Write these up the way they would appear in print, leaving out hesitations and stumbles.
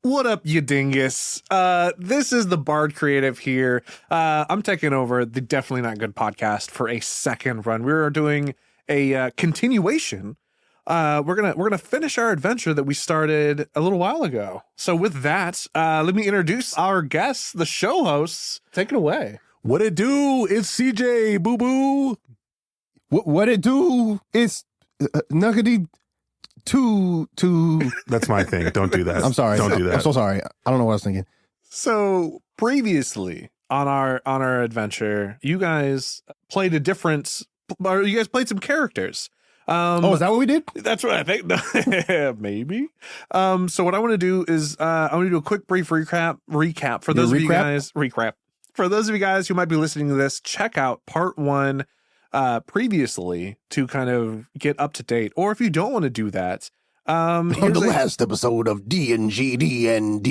What up, you dingus? This is the Bard Creative here. I'm taking over the Definitely Not Good podcast for a second run. We're doing a continuation. We're gonna finish our adventure that we started a little while ago. So with that, let me introduce our guests, the show hosts. Take it away. What it do? It's CJ, boo boo. What it do? It's Nuqady. That's my thing. Don't do that. I'm sorry. Don't do that. I'm so sorry. I don't know what I was thinking. So previously on our adventure, you guys played some characters. Is that what we did? That's what I think. Maybe. So what I want to do is I want to do a quick brief recap for those of you guys. For those of you guys who might be listening to this, check out part 1 previously to kind of get up to date. Or if you don't want to do that, On the last episode of DNGDND.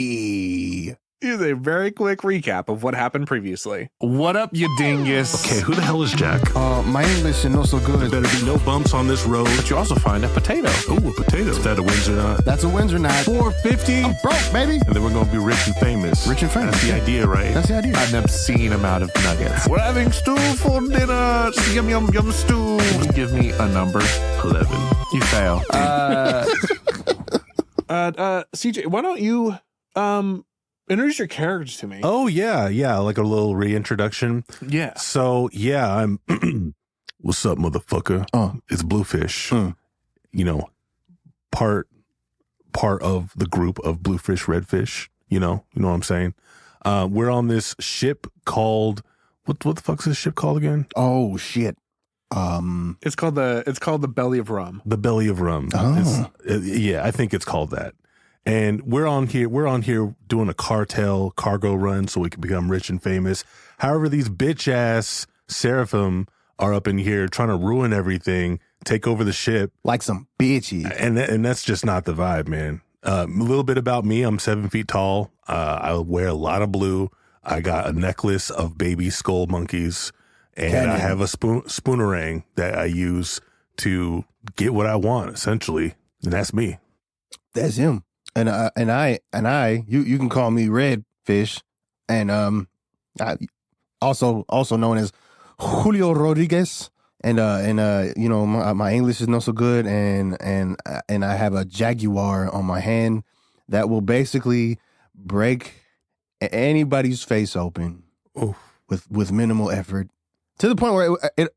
Here's a very quick recap of what happened previously. What up, you dingus? Okay, who the hell is Jack? My English is not so good. There better be no bumps on this road. But you also find a potato. Ooh, a potato. Is that a Windsor knot? That's a Windsor knot. $4.50. I'm broke, baby. And then we're gonna be rich and famous. Rich and famous. That's the idea, right? That's the idea. An obscene amount of nuggets. We're having stew for dinner. Yum, yum, yum, stew. Give me a number. 11. You fail. CJ, why don't you introduce your characters to me? Oh yeah, like a little reintroduction. Yeah. So yeah, I'm. What's up, motherfucker? It's Bluefish. You know, part of the group of Bluefish, Redfish. You know what I'm saying. We're on this ship called what the fuck's this ship called again? Oh shit. It's called the Belly of Rum. The Belly of Rum. Oh. Yeah, I think it's called that. And we're on here doing a cargo run so we can become rich and famous. However, these bitch ass seraphim are up in here trying to ruin everything, take over the ship Like some bitches. and that's just not the vibe, man. A little bit about me: I'm 7 feet tall. I wear a lot of blue. I got a necklace of baby skull monkeys, and I have a spoonerang that I use to get what I want, essentially, and that's me. That's him. And I, you can call me Redfish, and I also known as Julio Rodriguez, and you know my English is not so good, and I have a jaguar on my hand that will basically break anybody's face open with minimal effort, to the point where it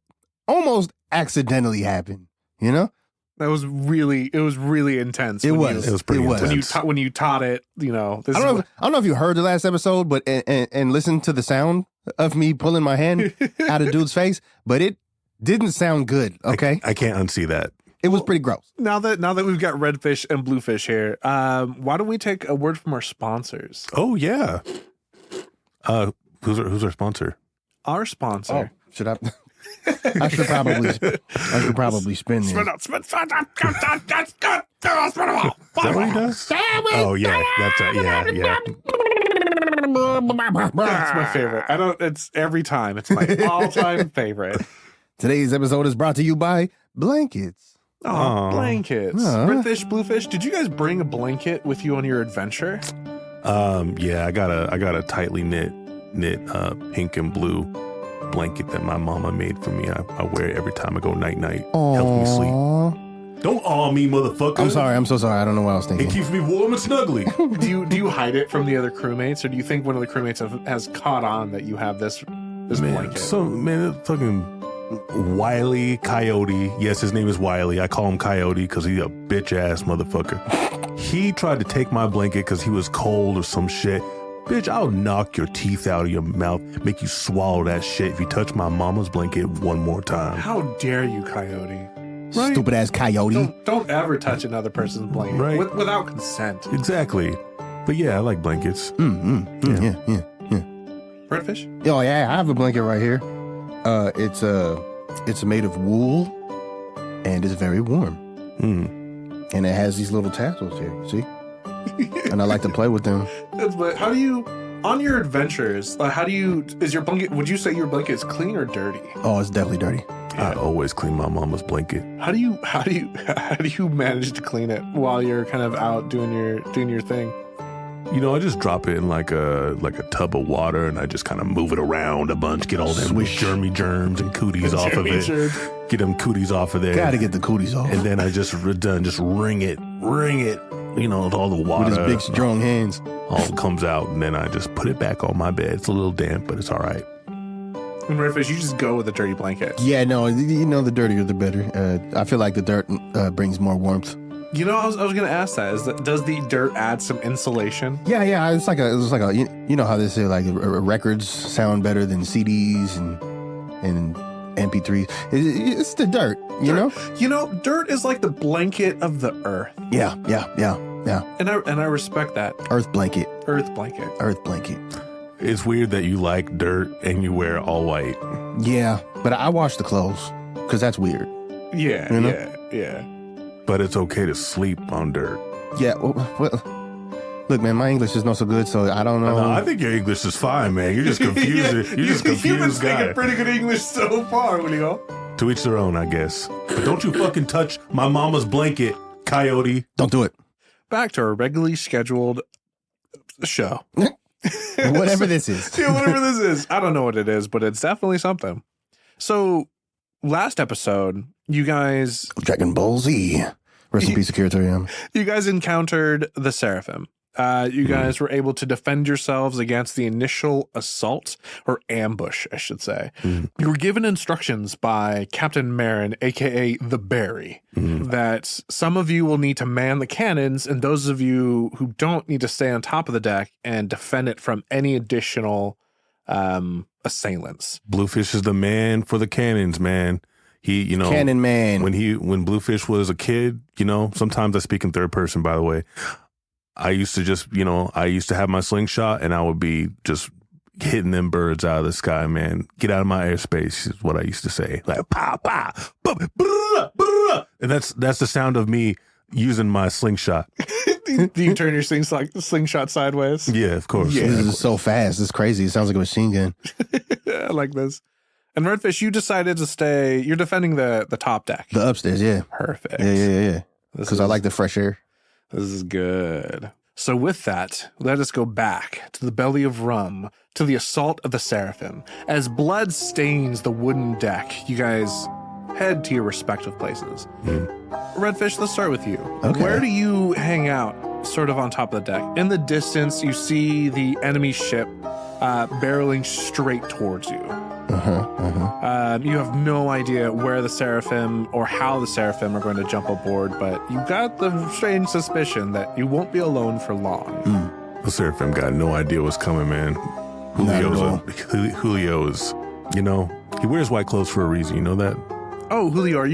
almost accidentally happened. You know. It was really intense. It was pretty intense. When you taught it, you know. I don't know if you heard the last episode, but and listened to the sound of me pulling my hand out of dude's face, but it didn't sound good. Okay, I can't unsee that. It was pretty gross. Now that we've got Redfish and Bluefish here, why don't we take a word from our sponsors? Oh yeah. Who's our sponsor? Our sponsor. Oh, should I? I should probably spin this. Spin Is that what he does? Oh yeah, that's yeah. That's my favorite. It's every time. It's my all-time favorite. Today's episode is brought to you by blankets. Oh, blankets. Redfish, Bluefish, did you guys bring a blanket with you on your adventure? Yeah, I got a tightly knit pink and blue blanket that my mama made for me. I wear it every time I go night. Helps me sleep. Don't awe me, motherfucker. I'm sorry. I'm so sorry. I don't know what I was thinking. It keeps me warm and snuggly. Do you hide it from the other crewmates, or do you think one of the crewmates has caught on that you have this blanket? That fucking Wiley Coyote. Yes, his name is Wiley. I call him Coyote because he's a bitch ass motherfucker. He tried to take my blanket because he was cold or some shit. Bitch, I'll knock your teeth out of your mouth, make you swallow that shit if you touch my mama's blanket one more time. How dare you, Coyote? Right? Stupid ass Coyote. Don't ever touch another person's blanket, right? Without consent. Exactly. But yeah, I like blankets. Yeah. Redfish? Oh yeah, I have a blanket right here. It's made of wool, and it's very warm. And it has these little tassels here. See? And I like to play with them. But how do you, on your adventures, is your blanket, would you say your blanket is clean or dirty? Oh, it's definitely dirty. Yeah. I always clean my mama's blanket. How do you manage to clean it while you're kind of out doing your thing? You know, I just drop it in like a tub of water, and I just kind of move it around a bunch, get all them germs and cooties off of it. Get them cooties off of there. Gotta get the cooties off. And then I just wring it. You know, all the water. With his big, strong hands. All comes out, and then I just put it back on my bed. It's a little damp, but it's all right. And Redfish, you just go with a dirty blanket. Yeah, no, you know, the dirtier the better. I feel like the dirt brings more warmth. You know, I was going to ask that. Does the dirt add some insulation? Yeah. It's like a you know how they say like records sound better than CDs and MP3s. It's the dirt, you know. You know, dirt is like the blanket of the earth. Yeah. And I respect that. Earth blanket. It's weird that you like dirt and you wear all white. Yeah, but I wash the clothes because that's weird. Yeah, you know? yeah. But it's okay to sleep on dirt. Yeah, well, look, man, my English is not so good, so I don't know. No, I think your English is fine, man. You're just confused. You're just confused. You've been speaking pretty good English so far, Julio. To each their own, I guess. But don't you fucking touch my mama's blanket, coyote. Don't do it. Back to our regularly scheduled show. Whatever this is. Yeah, whatever this is. I don't know what it is, but it's definitely something. So, last episode, you guys... Dragon Ball Z. Rest in peace, Akira Toriyama. You guys encountered the Seraphim. You guys were able to defend yourselves against the initial assault, or ambush, I should say. You were given instructions by Captain Marin, a.k.a. the Barry, that some of you will need to man the cannons, and those of you who don't need to stay on top of the deck and defend it from any additional assailants. Bluefish is the man for the cannons, man. He, you know, Cannon Man. When Bluefish was a kid, you know, sometimes I speak in third person, by the way. I used to have my slingshot and I would be just hitting them birds out of the sky, man. Get out of my airspace is what I used to say. Like, pow, pow, and that's the sound of me using my slingshot. Do you turn your slingshot sideways? Yeah, of course. Yeah, this is so fast. It's crazy. It sounds like a machine gun. I like this. And Redfish, you decided to stay. You're defending the top deck. The upstairs, yeah. Perfect. Yeah. Because I like the fresh air. This is good. So with that, let us go back to the belly of rum, to the assault of the Seraphim. As blood stains the wooden deck, you guys head to your respective places. Redfish, let's start with you. Okay. Where do you hang out, sort of on top of the deck? In the distance, you see the enemy ship barreling straight towards you. You have no idea where the Seraphim or how the Seraphim are going to jump aboard, but you got the strange suspicion that you won't be alone for long. The Seraphim got no idea what's coming, man. Julio's, you know, he wears white clothes for a reason. You know that? Oh, Julio, are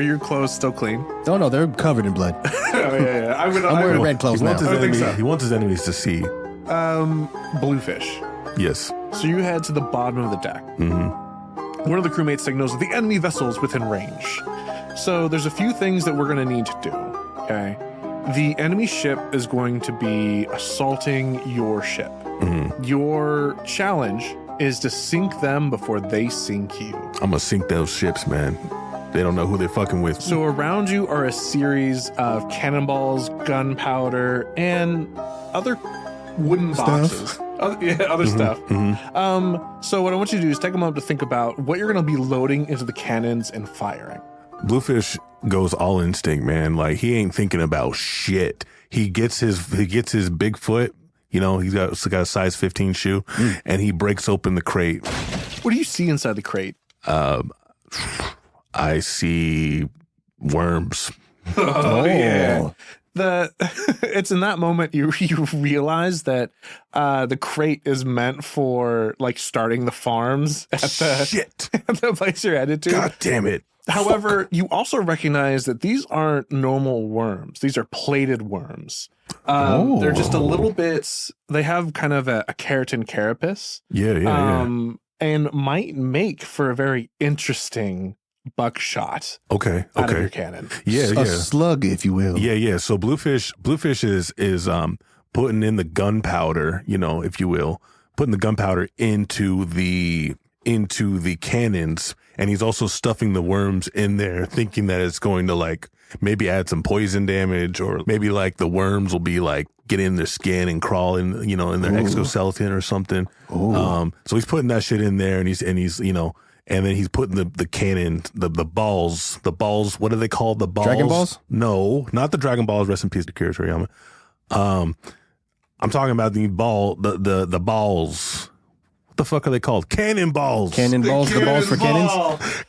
your clothes still clean? Oh, no, they're covered in blood. Yeah. I'm wearing red clothes now. He wants his enemies to see. Bluefish. Yes. So you head to the bottom of the deck. One of the crewmates signals that the enemy vessel is within range. So there's a few things that we're going to need to do, okay? The enemy ship is going to be assaulting your ship. Your challenge is to sink them before they sink you. I'm going to sink those ships, man. They don't know who they're fucking with. So around you are a series of cannonballs, gunpowder, and other wooden boxes. Other stuff. So what I want you to do is take a moment to think about what you're going to be loading into the cannons and firing. Bluefish goes all instinct, man. Like, he ain't thinking about shit. He gets his big foot. You know, he's got a size 15 shoe, and he breaks open the crate. What do you see inside the crate? I see worms. Yeah. It's in that moment you realize that the crate is meant for like starting the farms at the place you're headed to. God damn it. However, you also recognize that these aren't normal worms. These are plated worms. They're just a little bit, they have kind of a keratin carapace. Yeah. And might make for a very interesting buckshot. Okay. Out of your cannon. Yeah. A slug, if you will. Yeah. So Bluefish is putting in the gunpowder, you know, if you will, putting the gunpowder into the cannons, and he's also stuffing the worms in there, thinking that it's going to like maybe add some poison damage, or maybe like the worms will be like get in their skin and crawl in, in their exoskeleton or something. So he's putting that shit in there, and he's and then he's putting the cannon, the balls. What are they called? The balls? Dragon balls? No, not the Dragon balls. Rest in peace to Kira Toriyama. I'm talking about the balls. What the fuck are they called? Cannonballs. Cannonballs, the balls for cannons?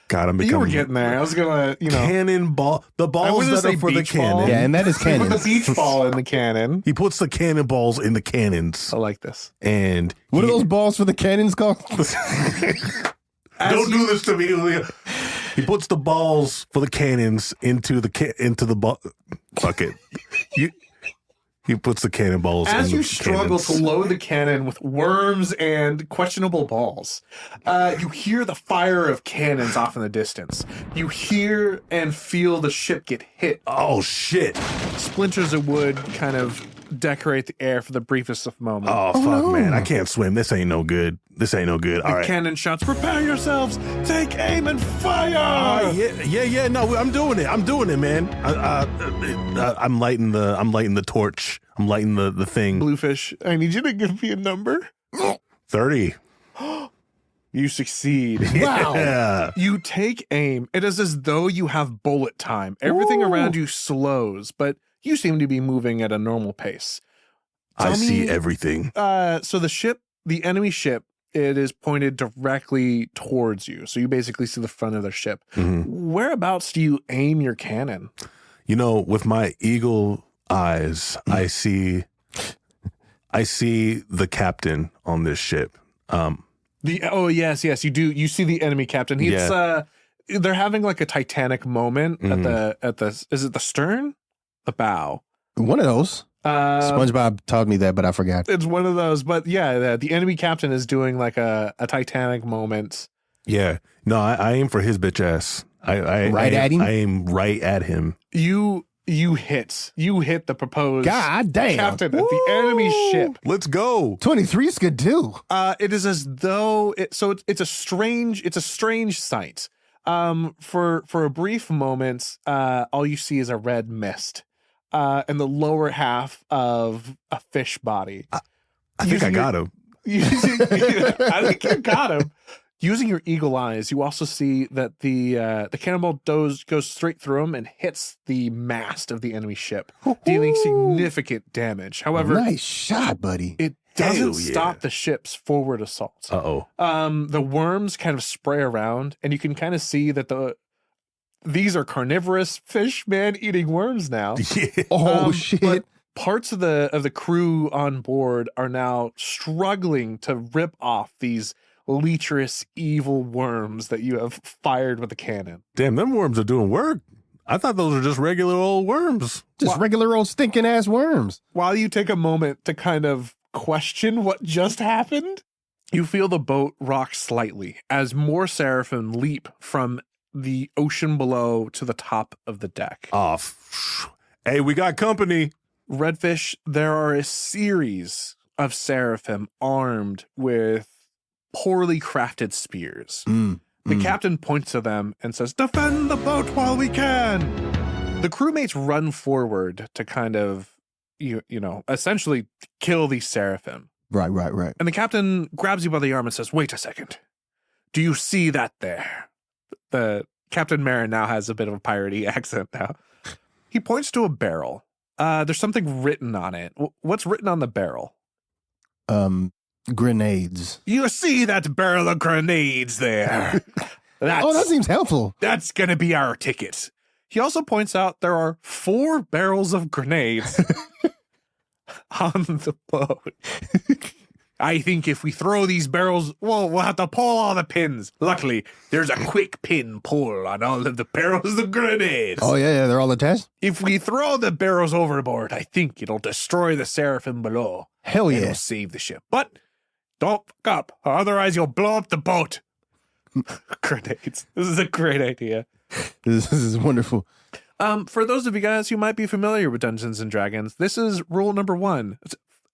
God, I'm becoming... You were getting there. I was going to, Cannonball. The balls that are for the cannon. Yeah, and that is cannons. Put the beach ball in the cannon. He puts the cannonballs in the cannons. I like this. And... What are those balls for the cannons called? Don't do this to me, Julia. He puts the balls for the cannons into the ball. Fuck it. He puts the cannonballs as in you the struggle cannons. to load the cannon with worms and questionable balls. You hear the fire of cannons off in the distance. You hear and feel the ship get hit. Oh, shit. Splinters of wood kind of decorate the air for the briefest of moments. Oh, fuck, man. I can't swim. This ain't no good. All The right. cannon shouts, "Prepare yourselves! Take aim and fire!" Yeah. No, I'm doing it, man. I'm lighting the torch. I'm lighting the thing. Bluefish, I need you to give me a number. 30. You succeed. Wow. Yeah. You take aim. It is as though you have bullet time. Everything around you slows, but you seem to be moving at a normal pace. I see everything. So the enemy ship, it is pointed directly towards you. So you basically see the front of their ship. Mm-hmm. Whereabouts do you aim your cannon? With my eagle eyes, I see the captain on this ship. Yes, you do. You see the enemy captain. They're having like a Titanic moment at the is it the stern? The bow. One of those. SpongeBob taught me that, but I forgot. It's one of those. But yeah, the enemy captain is doing like a Titanic moment. Yeah. No, I aim for his bitch ass. I at him? I aim right at him. You hit the proposed God damn. captain at the enemy ship. Let's go. 23's good too. It is as though it's a strange sight. For a brief moment, all you see is a red mist. In the lower half of a fish body. I think I got him. I think you got him. Using your eagle eyes, you also see that the cannonball goes straight through him and hits the mast of the enemy ship, dealing significant damage. However, nice shot, buddy. it doesn't stop the ship's forward assault. The worms kind of spray around, and you can kind of see that these are carnivorous fish, man, eating worms now. Yeah. Shit. But parts of the crew on board are now struggling to rip off these lecherous, evil worms that you have fired with the cannon. Damn, them worms are doing work. I thought those were just regular old worms. Just regular old stinking ass worms. While you take a moment to kind of question what just happened, you feel the boat rock slightly as more seraphim leap from the ocean below to the top of the deck. Hey, we got company. Redfish, there are a series of seraphim armed with poorly crafted spears. The captain points to them and says, "Defend the boat while we can." The crewmates run forward to kind of, essentially kill these seraphim. Right. And the captain grabs you by the arm and says, "Wait a second. Do you see that there?" The Captain Marin now has a bit of a piratey accent now. He points to a barrel. There's something written on it. What's written on the barrel? Grenades. You see that barrel of grenades there? That seems helpful. That's going to be our ticket. He also points out there are 4 barrels of grenades on the boat. I think if we throw these barrels, we'll have to pull all the pins. Luckily, there's a quick pin pull on all of the barrels of grenades. Oh, yeah, they're all attached? If we throw the barrels overboard, I think it'll destroy the seraphim below. Hell yeah. It'll save the ship. But don't fuck up, otherwise you'll blow up the boat. Grenades. This is a great idea. This is wonderful. For those of you guys who might be familiar with Dungeons and Dragons, this is rule number 1.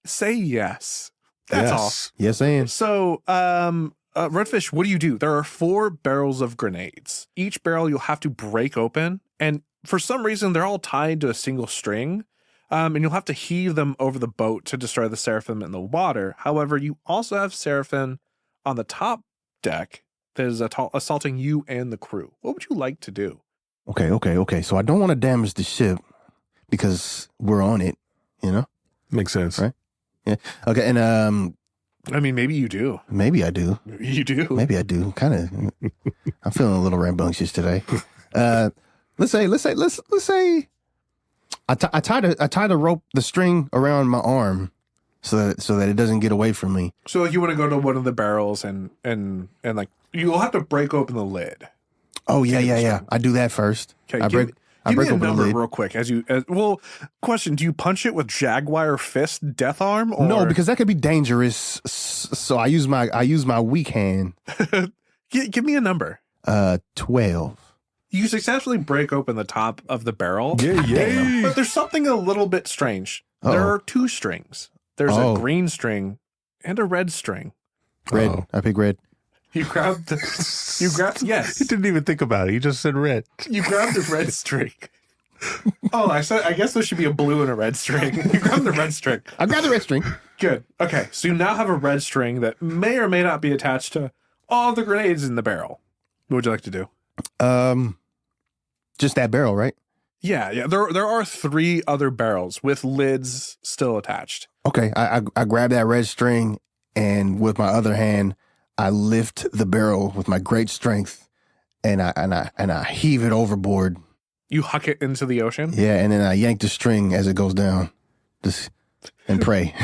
Say yes. That's all. Yes, I am. So, Redfish, what do? There are 4 barrels of grenades. Each barrel you'll have to break open, and for some reason they're all tied to a single string. And you'll have to heave them over the boat to destroy the seraphim in the water. However, you also have seraphim on the top deck that is assaulting you and the crew. What would you like to do? Okay. So I don't want to damage the ship because we're on it, you know? Makes sense. Right? Yeah. Okay, and I mean, maybe you do. maybe I do. Maybe you do. Maybe I do. Kind of. I'm feeling a little rambunctious today. Let's say I tie the string around my arm so that it doesn't get away from me. So like you want to go to one of the barrels and like you'll have to break open the lid. Oh yeah. I do that first. Okay, I break give me a open the number lid. real quick question, do you punch it with jaguar fist death arm or No, because that could be dangerous. So I use my weak hand. give me a number. 12. You successfully break open the top of the barrel. Yeah. But there's something a little bit strange. There are two strings. There's a green string and a red string. Red. Oh. I pick red. You grabbed yes. He didn't even think about it. He just said red. You grabbed the red string. Oh, I guess there should be a blue and a red string. You grabbed the red string. I grabbed the red string. Good. Okay, so you now have a red string that may or may not be attached to all the grenades in the barrel. What would you like to do? Just that barrel, right? Yeah. There are 3 other barrels with lids still attached. Okay. I grab that red string, and with my other hand, I lift the barrel with my great strength, and I heave it overboard. You huck it into the ocean? Yeah, and then I yank the string as it goes down, and pray.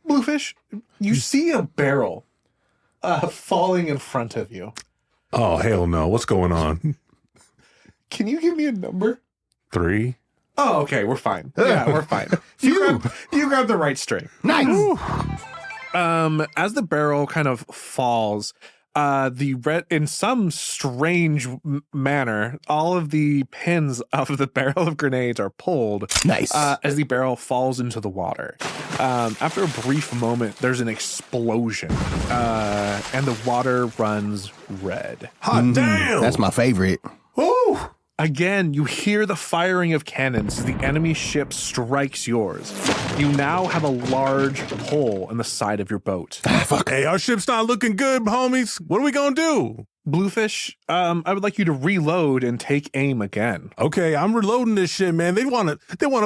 Bluefish, you see a barrel falling in front of you. Oh, hell no. What's going on? Can you give me a number? 3? Oh, okay, we're fine. Yeah, we're fine. You grab the right string. Nice. As the barrel kind of falls, the red, in some strange manner, all of the pins of the barrel of grenades are pulled. Nice. As the barrel falls into the water. After a brief moment, there's an explosion, and the water runs red. Hot damn. That's my favorite. Woo! Again, you hear the firing of cannons as the enemy ship strikes yours. You now have a large hole in the side of your boat. Fuck. Hey, our ship's not looking good, homies. What are we gonna do? Bluefish, I would like you to reload and take aim again. Okay, I'm reloading this shit, man. They wanna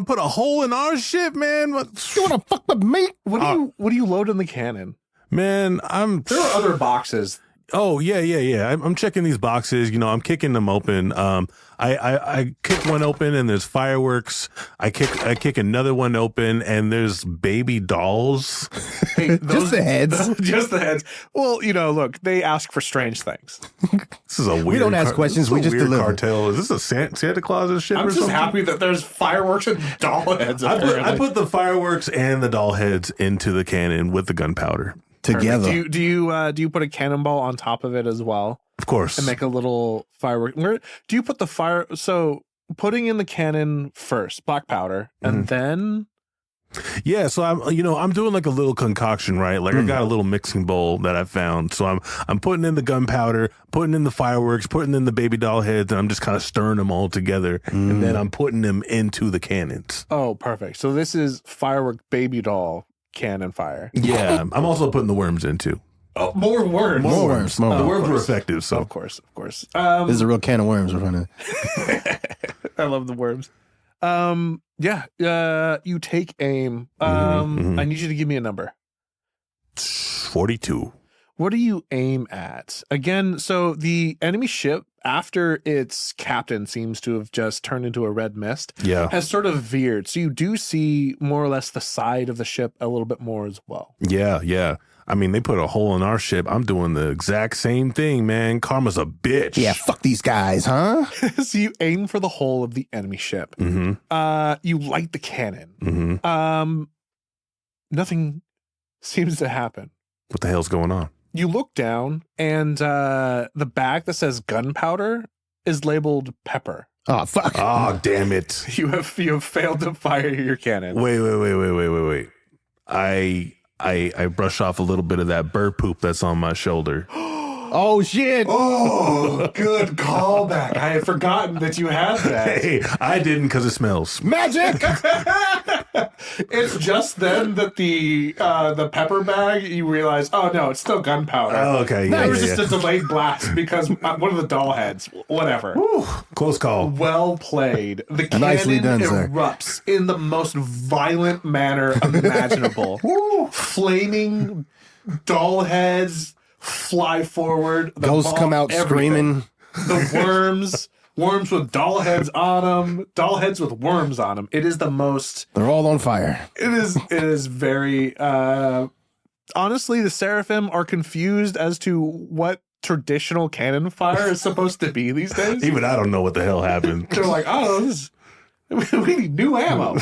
put a hole in our ship, man. You wanna fuck with me? What do you load in the cannon? Man, There are other boxes. Oh, yeah. I'm checking these boxes. You know, I'm kicking them open. I kick one open and there's fireworks. I kick another one open and there's baby dolls. Hey, Just the heads. Just the heads. Well, you know, look, they ask for strange things. This is a weird. We don't ask questions. We just deliver. Cartel. Is this a Santa Claus's ship? I'm or just something? happy that there's fireworks and doll heads. I put the fireworks and the doll heads into the cannon with the gunpowder. Together. Do you put a cannonball on top of it as well? Of course. And make a little firework. Where do you put the fire? So putting in the cannon first, black powder, and then. Yeah, so I'm doing like a little concoction, right? Like I got a little mixing bowl that I found. So I'm putting in the gunpowder, putting in the fireworks, putting in the baby doll heads, and I'm just kind of stirring them all together, and then I'm putting them into the cannons. Oh, perfect. So this is firework baby doll cannon fire. Yeah, I'm also putting the worms in too. Oh, more worms. More worms. The worms were effective, so Of course. This is a real can of worms we're running. I love the worms. You take aim. I need you to give me a number. 42. What do you aim at? Again, so the enemy ship, after its captain seems to have just turned into a red mist, has sort of veered. So you do see more or less the side of the ship a little bit more as well. Yeah. I mean, they put a hole in our ship. I'm doing the exact same thing, man. Karma's a bitch. Yeah, fuck these guys, huh? So you aim for the hull of the enemy ship. You light the cannon. Nothing seems to happen. What the hell's going on? You look down, and the bag that says gunpowder is labeled pepper. Oh, fuck. Oh, damn it. You have failed to fire your cannon. Wait. I brush off a little bit of that bird poop that's on my shoulder. Oh shit! Oh, good callback. I had forgotten that you had that. Hey, I didn't because it smells. Magic! It's just then that the pepper bag, you realize, oh no, it's still gunpowder. Oh, okay. There Yeah, was yeah, just a delayed blast because one of the doll heads, whatever. Whew, close call. Well played. The cannon Nicely done, sir. erupts in the most violent manner imaginable. Flaming doll heads fly forward. The Ghosts come out everything. screaming. The worms with doll heads on them, doll heads with worms on them. It is the most. They're all on fire. It is very. Honestly, the Seraphim are confused as to what traditional cannon fire is supposed to be these days. Even I don't know what the hell happened. They're like, oh, we need new ammo.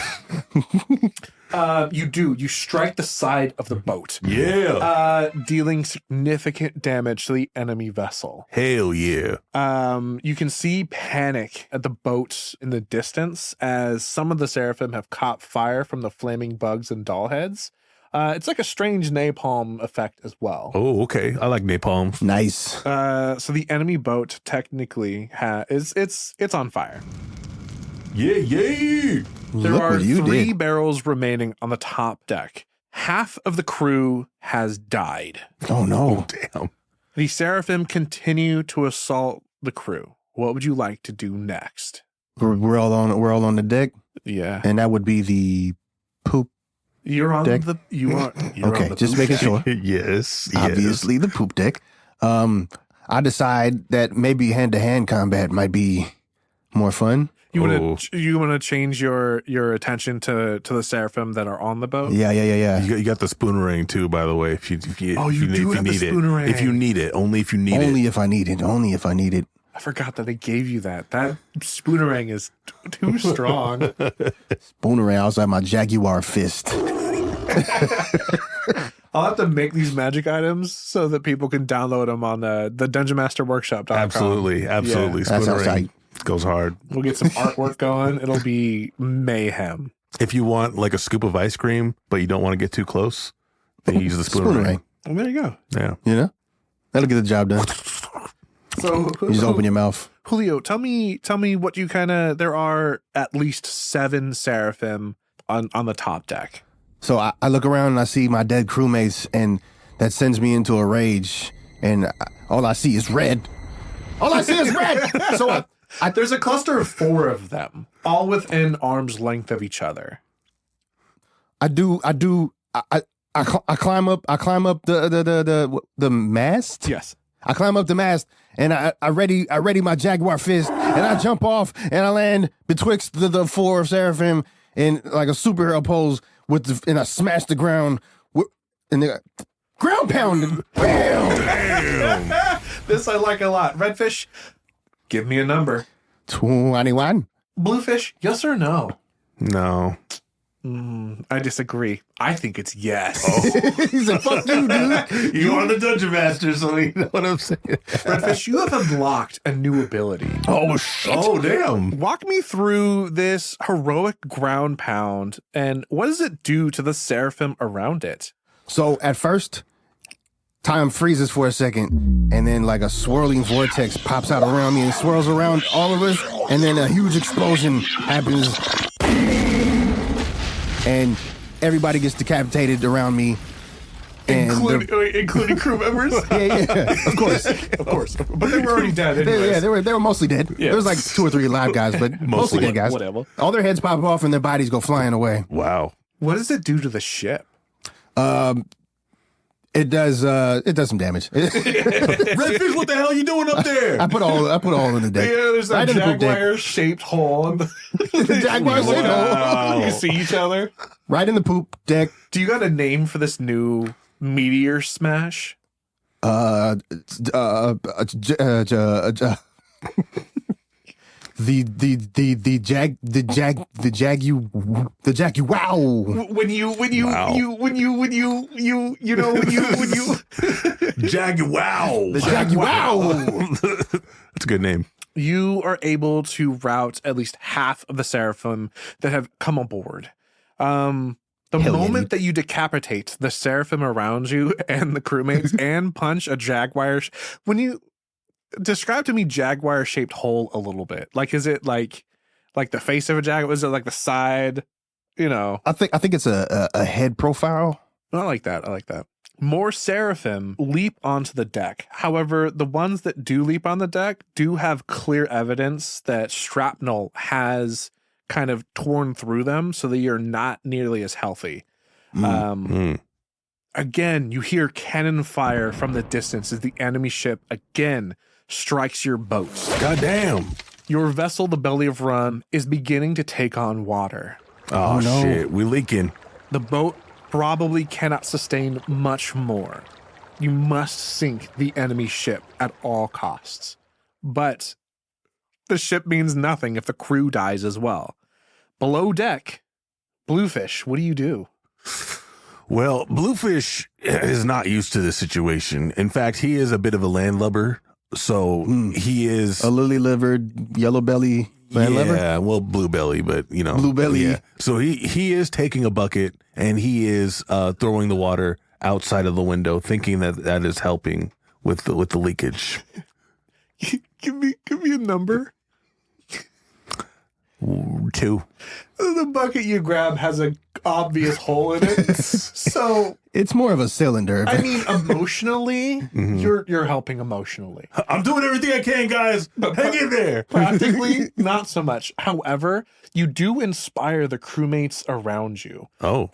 You strike the side of the boat. Yeah. Dealing significant damage to the enemy vessel. Hell yeah. You can see panic at the boat in the distance as some of the Seraphim have caught fire from the flaming bugs and doll heads. It's like a strange napalm effect as well. Oh, okay. I like napalm. Nice. So the enemy boat technically it's on fire. Yeah, yeah. There Look are what you 3 did. barrels remaining on the top deck. Half of the crew has died. Oh no. Oh, damn. The Seraphim continue to assault the crew. What would you like to do next? We're all on the deck, Yeah. and that would be the poop. You're on Deck? you're Okay, on the just poop making deck. sure. Yes. Obviously, the poop deck. I decide that maybe hand-to-hand combat might be more fun. You want to change your attention to the Seraphim that are on the boat? Yeah. You got the spoonerang too, by the way. If you Oh, you do have the need it. spoonerang. If you need it, only if you need it. Only if I need it. Only if I need it. I forgot that I gave you that. That spoonerang is too strong. Boomerang outside my Jaguar fist. I'll have to make these magic items so that people can download them on the dungeonmasterworkshop.com. Absolutely. That sounds Spoonerang tight. goes hard. We'll get some artwork going. It'll be mayhem. If you want like a scoop of ice cream, but you don't want to get too close, then you use the spoonerang. Well, there you go. Yeah. You know, that'll get the job done. So You just open your mouth. Julio, tell me what you there are at least 7 Seraphim on the top deck. So I look around and I see my dead crewmates, and that sends me into a rage. And all I see is red. All I see is red. So There's a cluster of 4 of them, all within arm's length of each other. I climb up the mast. Yes. I climb up the mast and I ready my Jaguar fist, and I jump off and I land betwixt the 4 of Seraphim in like a superhero pose and I smash the ground and the ground pounding. Bam! This I like a lot. Redfish, give me a number. 21. Bluefish, yes or no? No. I disagree. I think it's yes. He said, "Fuck you, dude." You are the dungeon master, so you know what I'm saying. Redfish, you have unlocked a new ability. Oh shit. Oh, damn. Walk me through this heroic ground pound, and what does it do to the Seraphim around it? So at first, time freezes for a second, and then like a swirling vortex pops out around me and swirls around all of us, and then a huge explosion happens, and everybody gets decapitated around me. And Including crew members? yeah, of course. Of course. But they were already dead anyways. They were mostly dead. Yeah. There was like 2 or 3 live guys, but mostly dead guys. Whatever. All their heads pop off and their bodies go flying away. Wow. What does it do to the ship? It does some damage. Redfish, what the hell are you doing up there? I put all in the deck. Yeah, there's that Right in the poop deck. Jaguar-shaped hole. In The Jaguar-shaped Wow. You see each other. Right in the poop deck. Do you got a name for this new meteor smash? The Jagu wow. When you Jaguar. The Jagu wow. That's a good name. you are able to route at least half of the Seraphim that have come aboard. The The Hell yeah, moment that you decapitate the seraphim around you and the crewmates and punch a jaguar, when you describe to me jaguar shaped hole a little bit, like is it like the face of a jaguar? Is it like the side? You know, I think it's a head profile. I like that. I like that. More seraphim leap onto the deck. However, the ones that do leap on the deck do have clear evidence that shrapnel has kind of torn through them, so that you're not nearly as healthy. Again, you hear cannon fire from the distance as the enemy ship again strikes your boats. Goddamn. Your vessel, the Belly of Rhone, is beginning to take on water. Oh, no. shit. We leaking. The boat probably cannot sustain much more. You must sink the enemy ship at all costs. But the ship means nothing if the crew dies as well. Below deck, Bluefish, what do you do? Well, Bluefish is not used to this situation. In fact, he is a bit of a landlubber. So he is A lily-livered, yellow belly landlubber? Yeah, well, blue belly, but you know. Blue belly. Yeah. So he is taking a bucket and he is throwing the water outside of the window, thinking that is helping with the leakage. Give me a number. 2. The bucket you grab has an obvious hole in it. So It's more of a cylinder. I mean, emotionally, you're helping emotionally. I'm doing everything I can, guys. Hang in there. Practically, not so much. However, you do inspire the crewmates around you. Oh.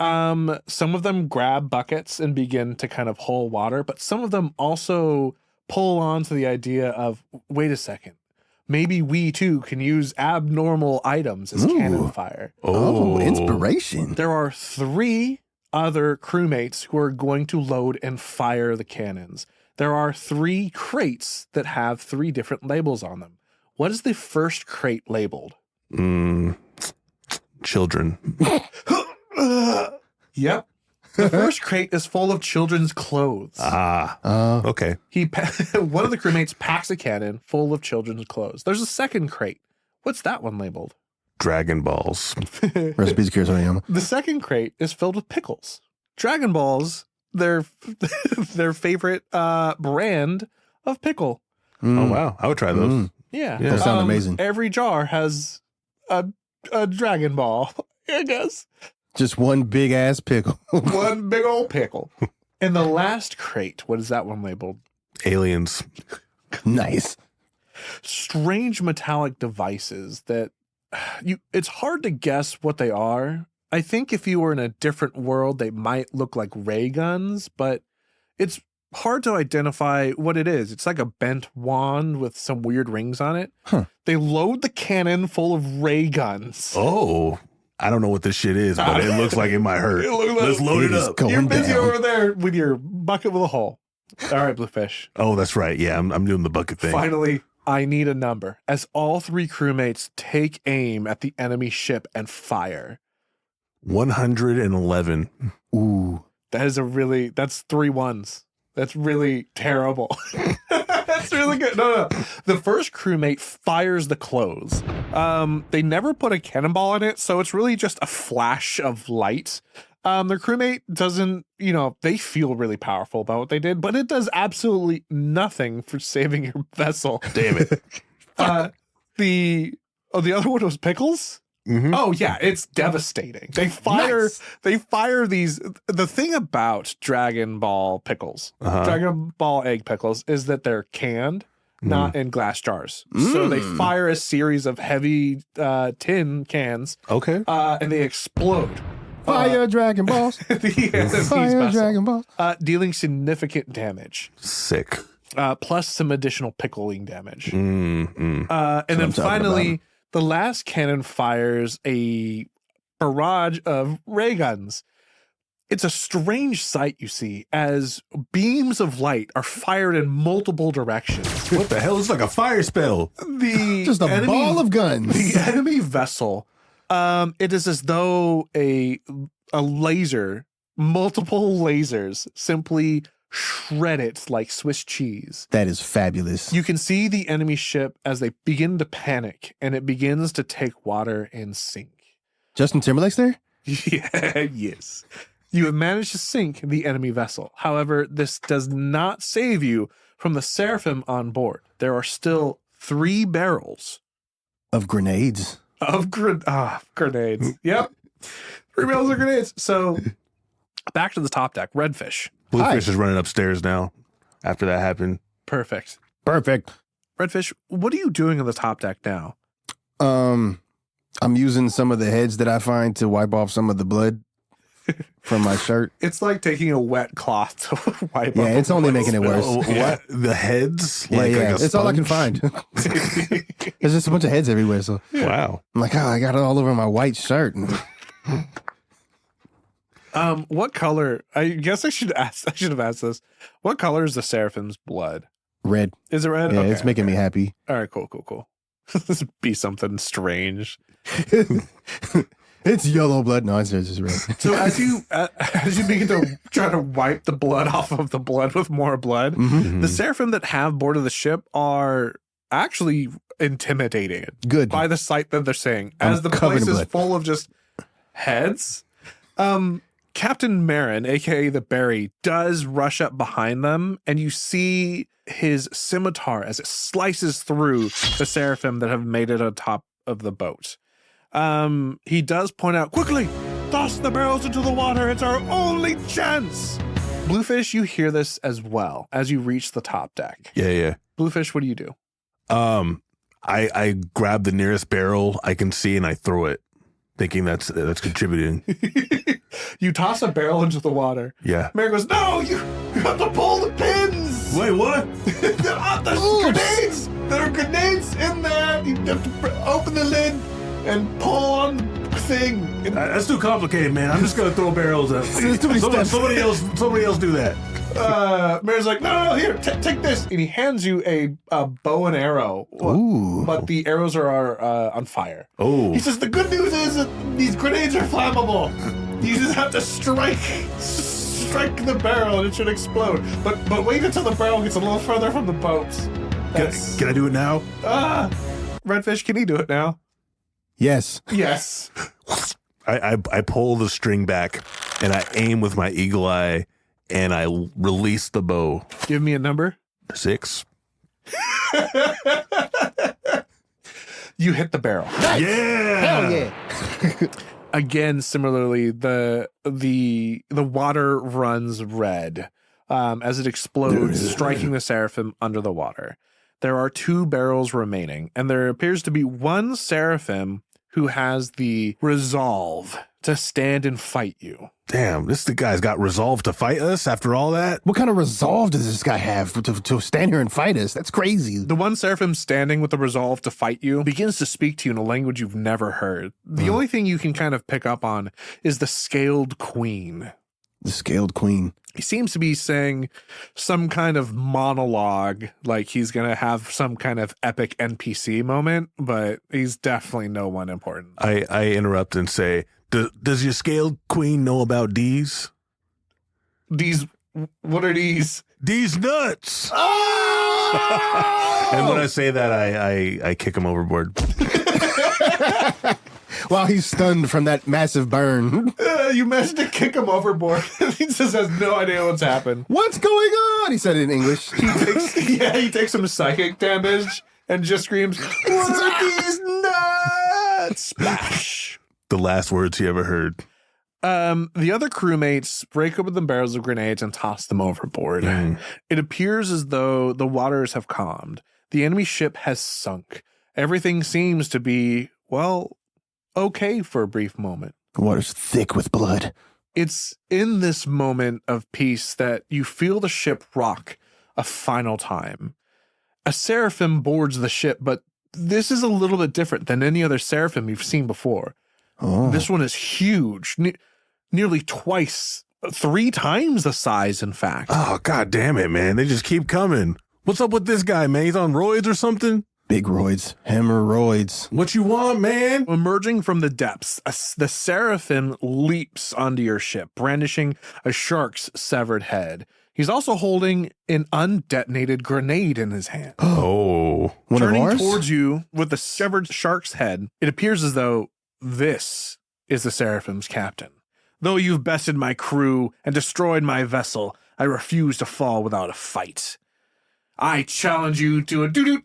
Some of them grab buckets and begin to kind of haul water, but some of them also pull on to the idea of, wait a second, maybe we too can use abnormal items as cannon fire. Oh, inspiration. There are 3 other crewmates who are going to load and fire the cannons. There are 3 crates that have 3 different labels on them. What is the first crate labeled? Children. Yep. The first crate is full of children's clothes. Okay. One of the crewmates packs a cannon full of children's clothes. There's a second crate. What's that one labeled? Dragon Balls. Recipes of Kiriyama. The second crate is filled with pickles. Dragon Balls, their favorite brand of pickle. Oh, wow. I would try those. Yeah. Those sound amazing. Every jar has a Dragon Ball, I guess. Just one big ass pickle. One big old pickle. And the last crate, what is that one labeled? Aliens. Nice. Strange metallic devices that it's hard to guess what they are. I think if you were in a different world, they might look like ray guns, but it's hard to identify what it is. It's like a bent wand with some weird rings on it. Huh. They load the cannon full of ray guns. Oh. I don't know what this shit is, but it looks like it might hurt. Let's load it up. You're busy down. over there with your bucket with a hole. All right, Bluefish. Oh, that's right. Yeah, I'm doing the bucket thing. Finally, I need a number. As all 3 crewmates take aim at the enemy ship and fire. 111. Ooh. That's 3 ones. That's really terrible. That's really good. No. The first crewmate fires the clothes. They never put a cannonball in it, so it's really just a flash of light. Their crewmate doesn't, they feel really powerful about what they did, but it does absolutely nothing for saving your vessel. Damn it. The other one was pickles? Mm-hmm. Oh yeah, it's devastating. They fire these. The thing about Dragon Ball pickles, Dragon Ball egg pickles, is that they're canned, not in glass jars. So they fire a series of heavy tin cans. Okay. And they explode. Fire Dragon Balls. Fire Dragon Balls. Dealing significant damage. Sick. Plus some additional pickling damage. Mm-hmm. And then finally, the last cannon fires a barrage of ray guns. It's a strange sight, you see, as beams of light are fired in multiple directions. What the hell? It's like a fire spell. Just a ball of guns. The enemy vessel, it is as though a laser, multiple lasers, simply shred it like Swiss cheese. That is fabulous. You can see the enemy ship as they begin to panic, and it begins to take water and sink. Justin Timberlake's there? Yeah, yes. You have managed to sink the enemy vessel. However, this does not save you from the Seraphim on board. There are still 3 barrels Of grenades. of grenades. Yep. 3 barrels of grenades. So back to the top deck. Redfish. Bluefish is running upstairs now after that happened. Perfect. Redfish, what are you doing on the top deck now? I'm using some of the heads that I find to wipe off some of the blood from my shirt. It's like taking a wet cloth to wipe Yeah, up it's only making it worse. What? The heads? Yeah, like yeah. a It's all I can sponge? find. There's just a bunch of heads everywhere. So Wow. I'm like, oh, I got it all over my white shirt. What color? I guess I should have asked this. What color is the Seraphim's blood? Red. Is it red? Yeah, Okay, it's making me happy. All right, cool. This would be something strange. It's yellow blood. No, it's just red. So as you begin to try to wipe the blood off of the blood with more blood, the Seraphim that have boarded the ship are actually intimidating Good. by the sight that they're seeing. I'm As the covered place in is blood. full of just heads, Captain Marin, aka the Barry, does rush up behind them, and you see his scimitar as it slices through the Seraphim that have made it on top of the boat. He does point out, quickly, toss the barrels into the water. It's our only chance. Bluefish, you hear this as well as you reach the top deck. Yeah. Bluefish, what do you do? I grab the nearest barrel I can see and I throw it, thinking that's contributing. You toss a barrel into the water. Yeah. Mary goes, no, you have to pull the pins. Wait, what? There's grenades. There are grenades in there. You have to open the lid and pull on the thing. That's too complicated, man. I'm just gonna throw barrels at There's too many steps. Somebody else do that. Mary's like, no, here, take this. And he hands you a bow and arrow. Ooh. But the arrows are on fire. Oh. He says, the good news is that these grenades are flammable. You just have to strike the barrel and it should explode. But wait until the barrel gets a little further from the boat. Can I do it now? Redfish, can he do it now? Yes. Yes. I pull the string back and I aim with my eagle eye and I release the bow. Give me a number. 6. You hit the barrel. Yeah. Hell yeah. Again, similarly, the water runs red as it explodes, striking the Seraphim under the water. There are 2 barrels remaining, and there appears to be one Seraphim who has the resolve to stand and fight you. Damn, the guy's got resolve to fight us after all that? What kind of resolve does this guy have to stand here and fight us? That's crazy. The one Seraphim standing with the resolve to fight you begins to speak to you in a language you've never heard. The only thing you can kind of pick up on is the scaled queen. The scaled queen. He seems to be saying some kind of monologue, like he's going to have some kind of epic NPC moment, but he's definitely no one important. I interrupt and say, does your scaled queen know about D's? These, what are these? D's nuts! Oh! And when I say that, I kick him overboard. While he's stunned from that massive burn. You managed to kick him overboard. He just has no idea what's happened. What's going on? He said it in English. He takes some psychic damage and just screams, what are these nuts? Splash. The last words he ever heard. The other crewmates break open the barrels of grenades and toss them overboard. It appears as though the waters have calmed. The enemy ship has sunk. Everything seems to be, well, okay for a brief moment. The water's thick with blood. It's in this moment of peace that you feel the ship rock a final time. A Seraphim boards the ship, but this is a little bit different than any other Seraphim you've seen before. Oh. This one is huge, nearly twice, 3 times the size, in fact. Oh, God damn it, man. They just keep coming. What's up with this guy, man? He's on roids or something? Big roids. Hemorrhoids. What you want, man? Emerging from the depths, the Seraphim leaps onto your ship, brandishing a shark's severed head. He's also holding an undetonated grenade in his hand. Oh. One Turning of ours? towards you with the severed shark's head, it appears as though this is the Seraphim's captain. Though you've bested my crew and destroyed my vessel, I refuse to fall without a fight. I challenge you to a duel.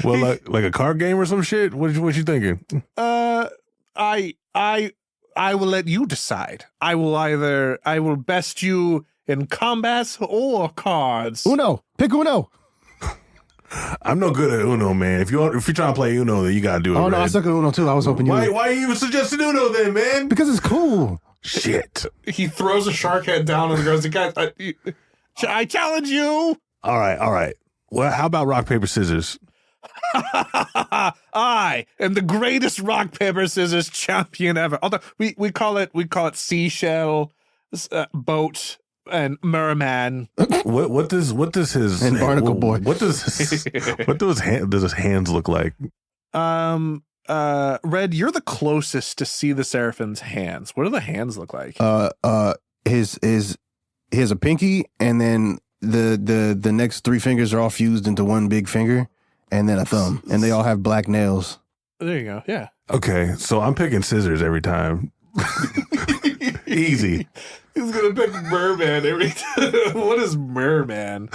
Well, like a card game or some shit? What you thinking? I will let you decide. I will best you in combat or cards. Uno. Pick Uno. I'm no good at Uno, man. If you're trying to play Uno, then you gotta do it. Oh, no, I suck at Uno, too. I was hoping you would. Why you even suggesting Uno then, man? Because it's cool. Shit. He throws a shark head down and goes, guys, I challenge you. All right. Well, how about rock, paper, scissors? I am the greatest rock, paper, scissors champion ever. Although we call it seashell, boat, and merman. What does his and barnacle boy? What does his hands look like? Red, you're the closest to see the Seraphim's hands. What do the hands look like? He has a pinky, and then the next three fingers are all fused into one big finger, and then a thumb, and they all have black nails. There you go. Yeah. Okay, so I'm picking scissors every time. Easy. He's gonna pick merman every time. What is merman?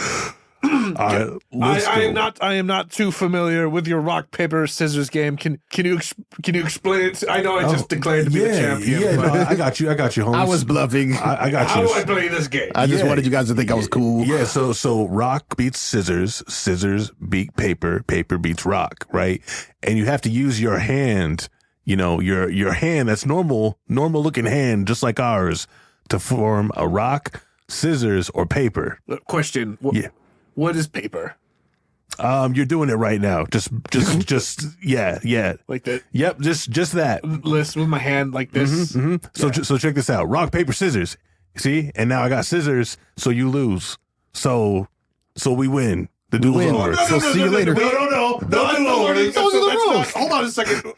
All right, I am not too familiar with your rock paper scissors game. Can you explain it? I know I just declared to be the champion. Yeah, no, I got you, Holmes. I was bluffing. I got How you. do I play this game? I just wanted you guys to think I was cool. Yeah, so rock beats scissors, scissors beat paper, paper beats rock, right? And you have to use your hand, your hand, that's normal looking hand, just like ours, to form a rock, scissors, or paper. Question. What is paper? You're doing it right now. Just yeah. Like that? Yep, just that. List with my hand like this. So check this out. Rock, paper, scissors. See? And now I got scissors, so you lose. So we win. The duel's over. So see you later. No. Those are the rules. Hold on a second.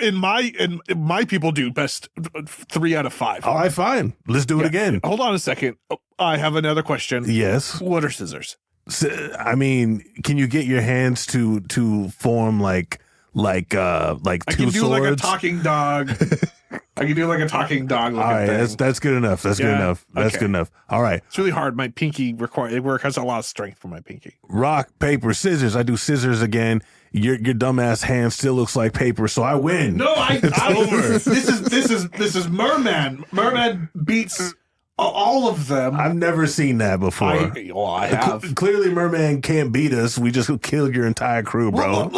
In my people do best 3 out of 5. All right, fine. Let's do it again. Hold on a second. I have another question. Yes. What are scissors? I mean, can you get your hands to form like I two can do swords? like a talking dog. I can do like a talking dog. All right, that's good enough. That's good enough. That's Okay. good enough. All right. It's really hard. My pinky has a lot of strength for my pinky. Rock, paper, scissors. I do scissors again. Your dumbass hand still looks like paper, so I win. No, It's over. This is merman. Merman beats all of them. I've never seen that before. I have. Clearly, Merman can't beat us. We just killed your entire crew, bro.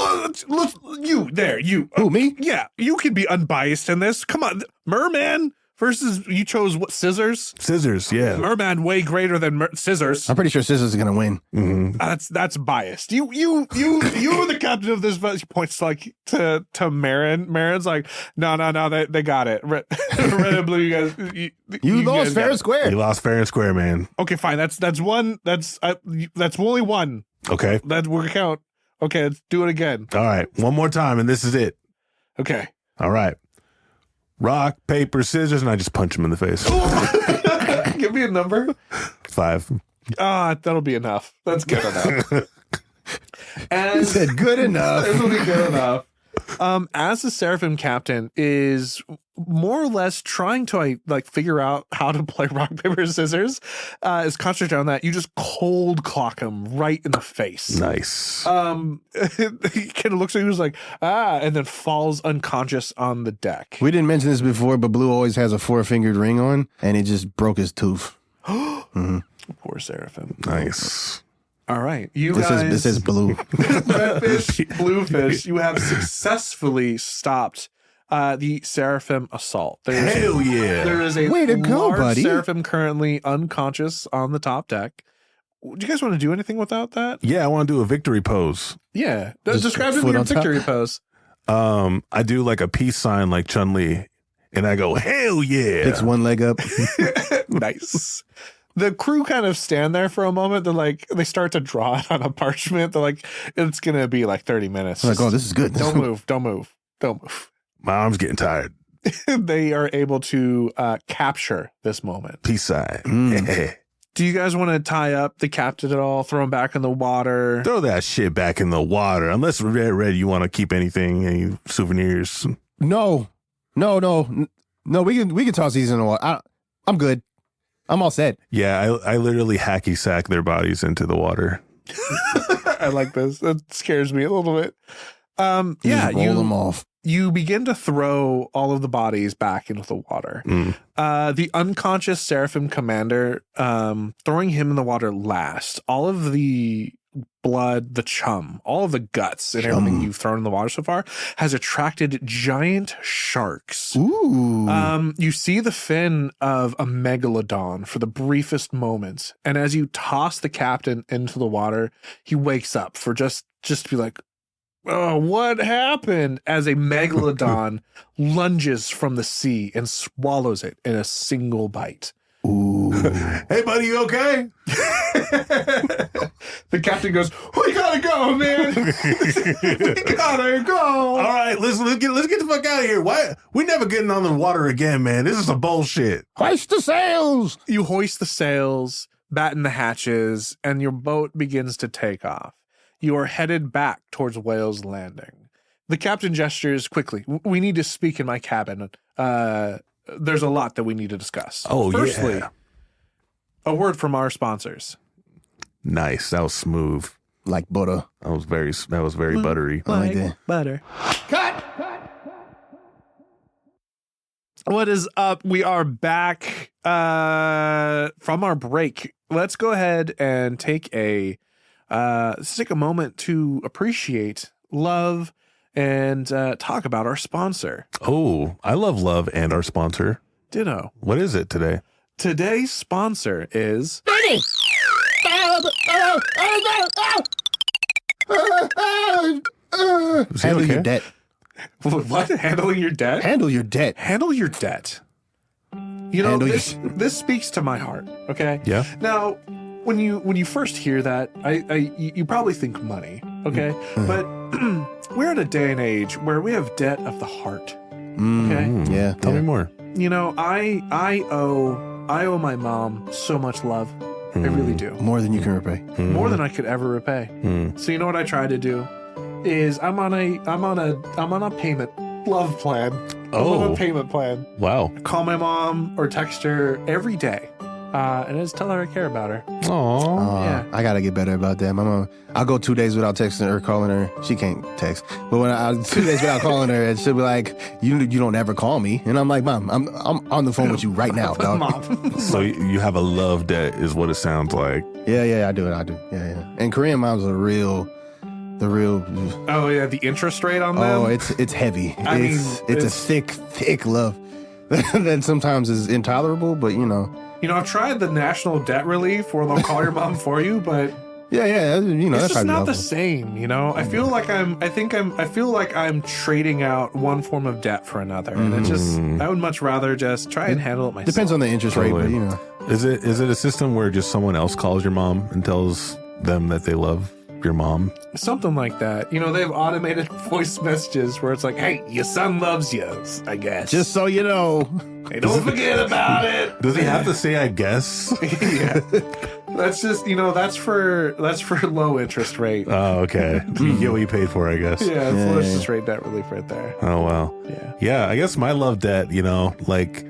You. Who, me? Yeah, you can be unbiased in this. Come on, Merman versus you chose what scissors? Scissors, yeah. Merman way greater than scissors. I'm pretty sure Scissors is gonna win. Mm-hmm. That's biased. You were the captain of this. He points like to Marin. Marin's like, no, they got it. Red and blue, you guys. You lost guys fair got and it. square. You lost fair and square, man. Okay, fine. That's one. That's only one. Okay. That will count. Okay, let's do it again. All right. One more time, and this is it. Okay. All right. Rock, paper, scissors, and I just punch him in the face. Give me a number. 5. That'll be enough. That's good enough. He said good enough. It'll be good enough. As the Seraphim captain is more or less trying to figure out how to play rock, paper, scissors, is concentrating on that. You just cold clock him right in the face. Nice. He kind of looks at you, was like, and then falls unconscious on the deck. We didn't mention this before, but Blue always has a 4-fingered ring on, and he just broke his tooth. Poor Seraphim. Nice. All right. This is Blue. Redfish, Bluefish, you have successfully stopped the Seraphim assault. Hell yeah. There is a Way to go, large buddy. Seraphim currently unconscious on the top deck. Do you guys want to do anything without that? Yeah, I want to do a victory pose. Yeah. Just Describe foot your on top? victory pose. I do like a peace sign like Chun-Li, and I go, hell yeah. Picks one leg up. Nice. The crew kind of stand there for a moment. They start to draw it on a parchment. They're like, it's going to be like 30 minutes. I'm like, oh, this is good. Don't move. My arm's getting tired. They are able to capture this moment. Peace sign. Mm. Do you guys want to tie up the captain at all? Throw him back in the water? Throw that shit back in the water. Unless Red, you want to keep anything, any souvenirs? No. We can toss these in the water. I'm good. I'm all set. Yeah, I literally hacky sack their bodies into the water. I like this. That scares me a little bit. You just roll them off. You begin to throw all of the bodies back into the water. The unconscious Seraphim commander, throwing him in the water last. All of the blood, the chum, all of the guts and everything you've thrown in the water so far has attracted giant sharks. Ooh. You see the fin of a megalodon for the briefest moments. And as you toss the captain into the water, he wakes up for just to be like, oh, what happened? As a megalodon lunges from the sea and swallows it in a single bite. Ooh. Hey, buddy, you okay? The captain goes, we gotta go, man. We gotta go. All right, let's get the fuck out of here. Why we never getting on the water again, man? This is some bullshit. Hoist the sails. You hoist the sails, batten the hatches, and your boat begins to take off. You are headed back towards Whale's Landing. The captain gestures quickly. We need to speak in my cabin. There's a lot that we need to discuss. Oh, Firstly, yeah. A word from our sponsors. Nice. That was smooth. Like butter. That was very buttery. I like that. Butter. Cut. What is up? We are back from our break. Let's go ahead and take a moment to appreciate, love, and talk about our sponsor. Oh, I love and our sponsor. Ditto. What is it today? Today's sponsor is Bernie. Handle your debt. what? Handling your debt? Handle your debt. Handle your debt. You know, this speaks to my heart. Okay. Yeah. Now, when you first hear that, you probably think money. Okay, but we're in a day and age where we have debt of the heart. Okay. Yeah. Tell me more. You know, I owe my mom so much love. I really do. More than you can repay. More than I could ever repay. So you know what I try to do is I'm on a payment love plan. I'm on a payment plan. Wow. Call my mom or text her every day. And I just tell her I care about her. Aww. Yeah. I gotta get better about that. My mom, I'll go 2 days without texting her, calling her. She can't text, but when I 2 days without calling her, and she'll be like, "You don't ever call me," and I'm like, "Mom, I'm on the phone with you right now, dog." Mom. So you have a love debt, is what it sounds like. Yeah, I do. Yeah. And Korean moms are the real. Oh yeah, the interest rate on them. Oh, it's heavy. It's a thick love that sometimes is intolerable, but you know. You know, I've tried the national debt relief where they'll call your mom for you, but yeah, you know, it's that's just not the level. same. You know, I feel like I'm trading out one form of debt for another, and I would much rather just try and handle it myself. Depends on the interest rate, but you know. Is it a system where just someone else calls your mom and tells them that they love your mom? Something like that. You know, they have automated voice messages where it's like, "Hey, your son loves you," I guess. Just so you know. Hey, don't forget about it. Does he have to say "I guess"? Yeah. That's just, you know, that's for low interest rate. Oh, okay. You get what you paid for, I guess. Yeah, it's low interest rate debt relief right there. Oh, wow. Yeah, I guess my love debt, you know, like,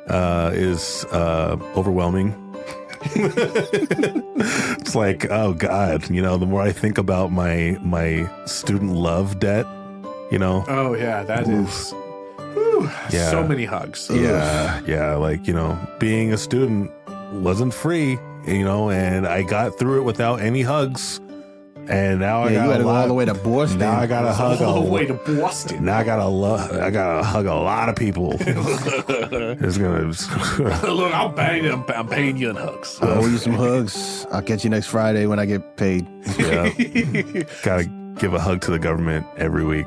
is overwhelming. It's like, oh God, you know, the more I think about my student love debt, you know. Oh yeah, that is. Yeah. So many hugs. Yeah, like, you know, being a student wasn't free, you know, and I got through it without any hugs. And now you had to go all the way to Boston. Now I gotta hug all the way to Boston. Now I gotta hug a lot of people. It's gonna look. I'm paying you in hugs. I owe you some hugs. I'll catch you next Friday when I get paid. Yeah, gotta give a hug to the government every week.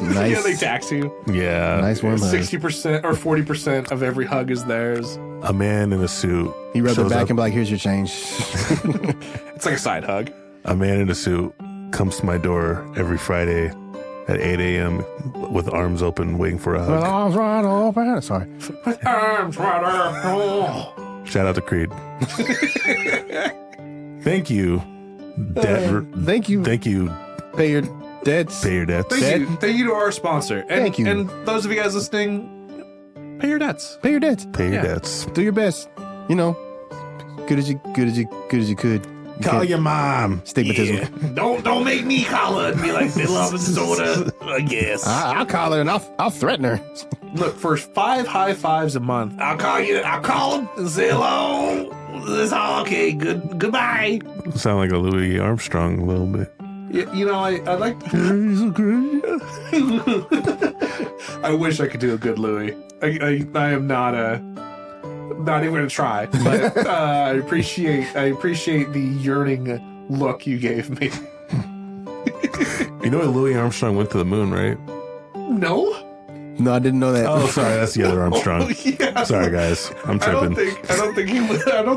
Nice. Yeah, they tax you. Yeah, nice one. 60% or 40% of every hug is theirs. A man in a suit. He rubbed it back and be like, "Here's your change." It's like a side hug. A man in a suit comes to my door every Friday at 8 a.m. with arms open, waiting for a hug. With arms wide open. Sorry. With arms wide open. Shout out to Creed. Thank you. Thank you. Thank you. Pay your debts. Pay your debts. Thank you to our sponsor. And, Thank you. And those of you guys listening, pay your debts. Pay your debts. Pay your debts. Do your best. You know, good as you could. Call your mom. Stigmatism. Yeah. Don't make me call her and be like, they love soda. I guess. I'll call her and I'll threaten her. Look, for 5 high fives a month, I'll call him and say hello. This is all okay. Goodbye. Sound like a Louis Armstrong a little bit. You know, I like. I wish I could do a good Louis. I am not even gonna try. But I appreciate the yearning look you gave me. You know Louis Armstrong went to the moon, right? No. No, I didn't know that. Oh, sorry, that's the other Armstrong. Oh, yeah. Sorry, guys, I'm tripping. I don't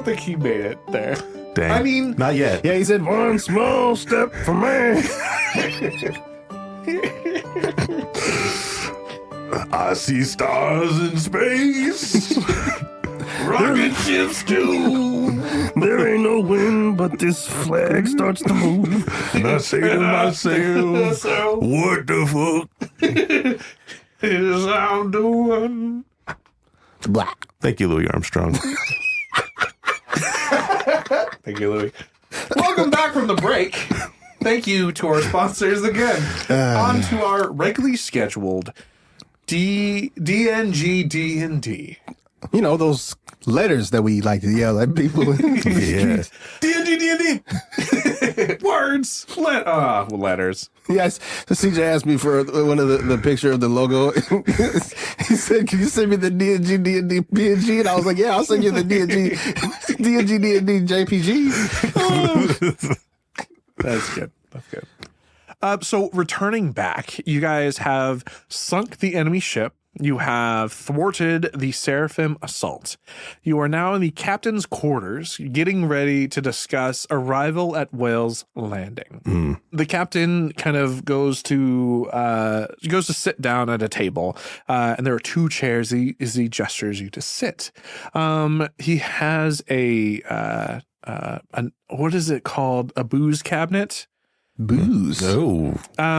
think he made it there. Dang. I mean, not yet. Yeah, he said one small step for man. I see stars in space. rocket ships too. There ain't no wind, but this flag starts to move. And I say to myself, what the fuck is I'm doing? Blah. Thank you, Louis Armstrong. Thank you, Louis. Welcome back from the break. Thank you to our sponsors again. On to our regularly scheduled DNGDND. You know, those letters that we like to yell at people. Yeah. DNGDND. Words. Letters. Yes. So CJ asked me for one of the picture of the logo. He said, can you send me the DNGDND PNG? And I was like, yeah, I'll send you the DNGDND JPG. That's good. That's good. So returning back, you guys have sunk the enemy ship. You have thwarted the Seraphim assault. You are now in the captain's quarters, getting ready to discuss arrival at Whale's Landing. The captain kind of goes to sit down at a table, and there are 2 chairs. He gestures you to sit. He has a what is it called? A booze cabinet. Booze. Oh.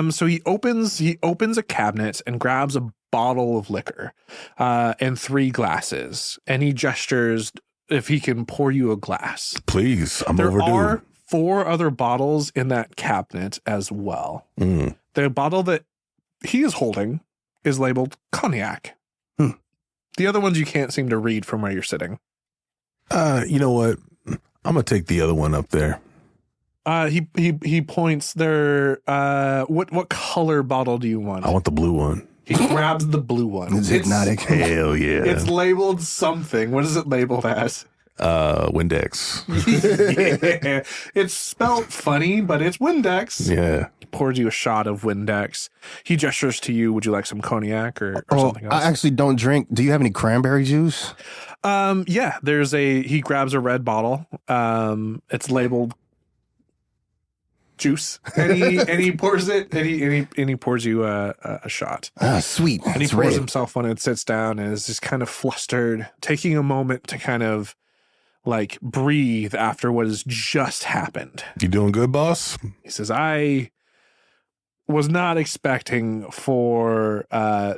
So he opens a cabinet and grabs a bottle of liquor and 3 glasses, and he gestures if he can pour you a glass. Please, I'm there overdue. There are 4 other bottles in that cabinet as well. The bottle that he is holding is labeled cognac. The other ones you can't seem to read from where you're sitting. You know what? I'm gonna take the other one up there. He points there. What color bottle do you want? I want the blue one. He grabs the blue one. It's hypnotic. Hell yeah. It's labeled something. What is it labeled as? Windex. Yeah. It's spelt funny, but it's Windex. Yeah. He pours you a shot of Windex. He gestures to you. Would you like some cognac or something else? I actually don't drink. Do you have any cranberry juice? Yeah. He grabs a red bottle. It's labeled juice, and he pours it, and he pours you a shot. Ah, sweet. And he It's pours red. himself one and sits down and is just kind of flustered, taking a moment to kind of like breathe after what has just happened. You doing good, boss? He says, I was not expecting for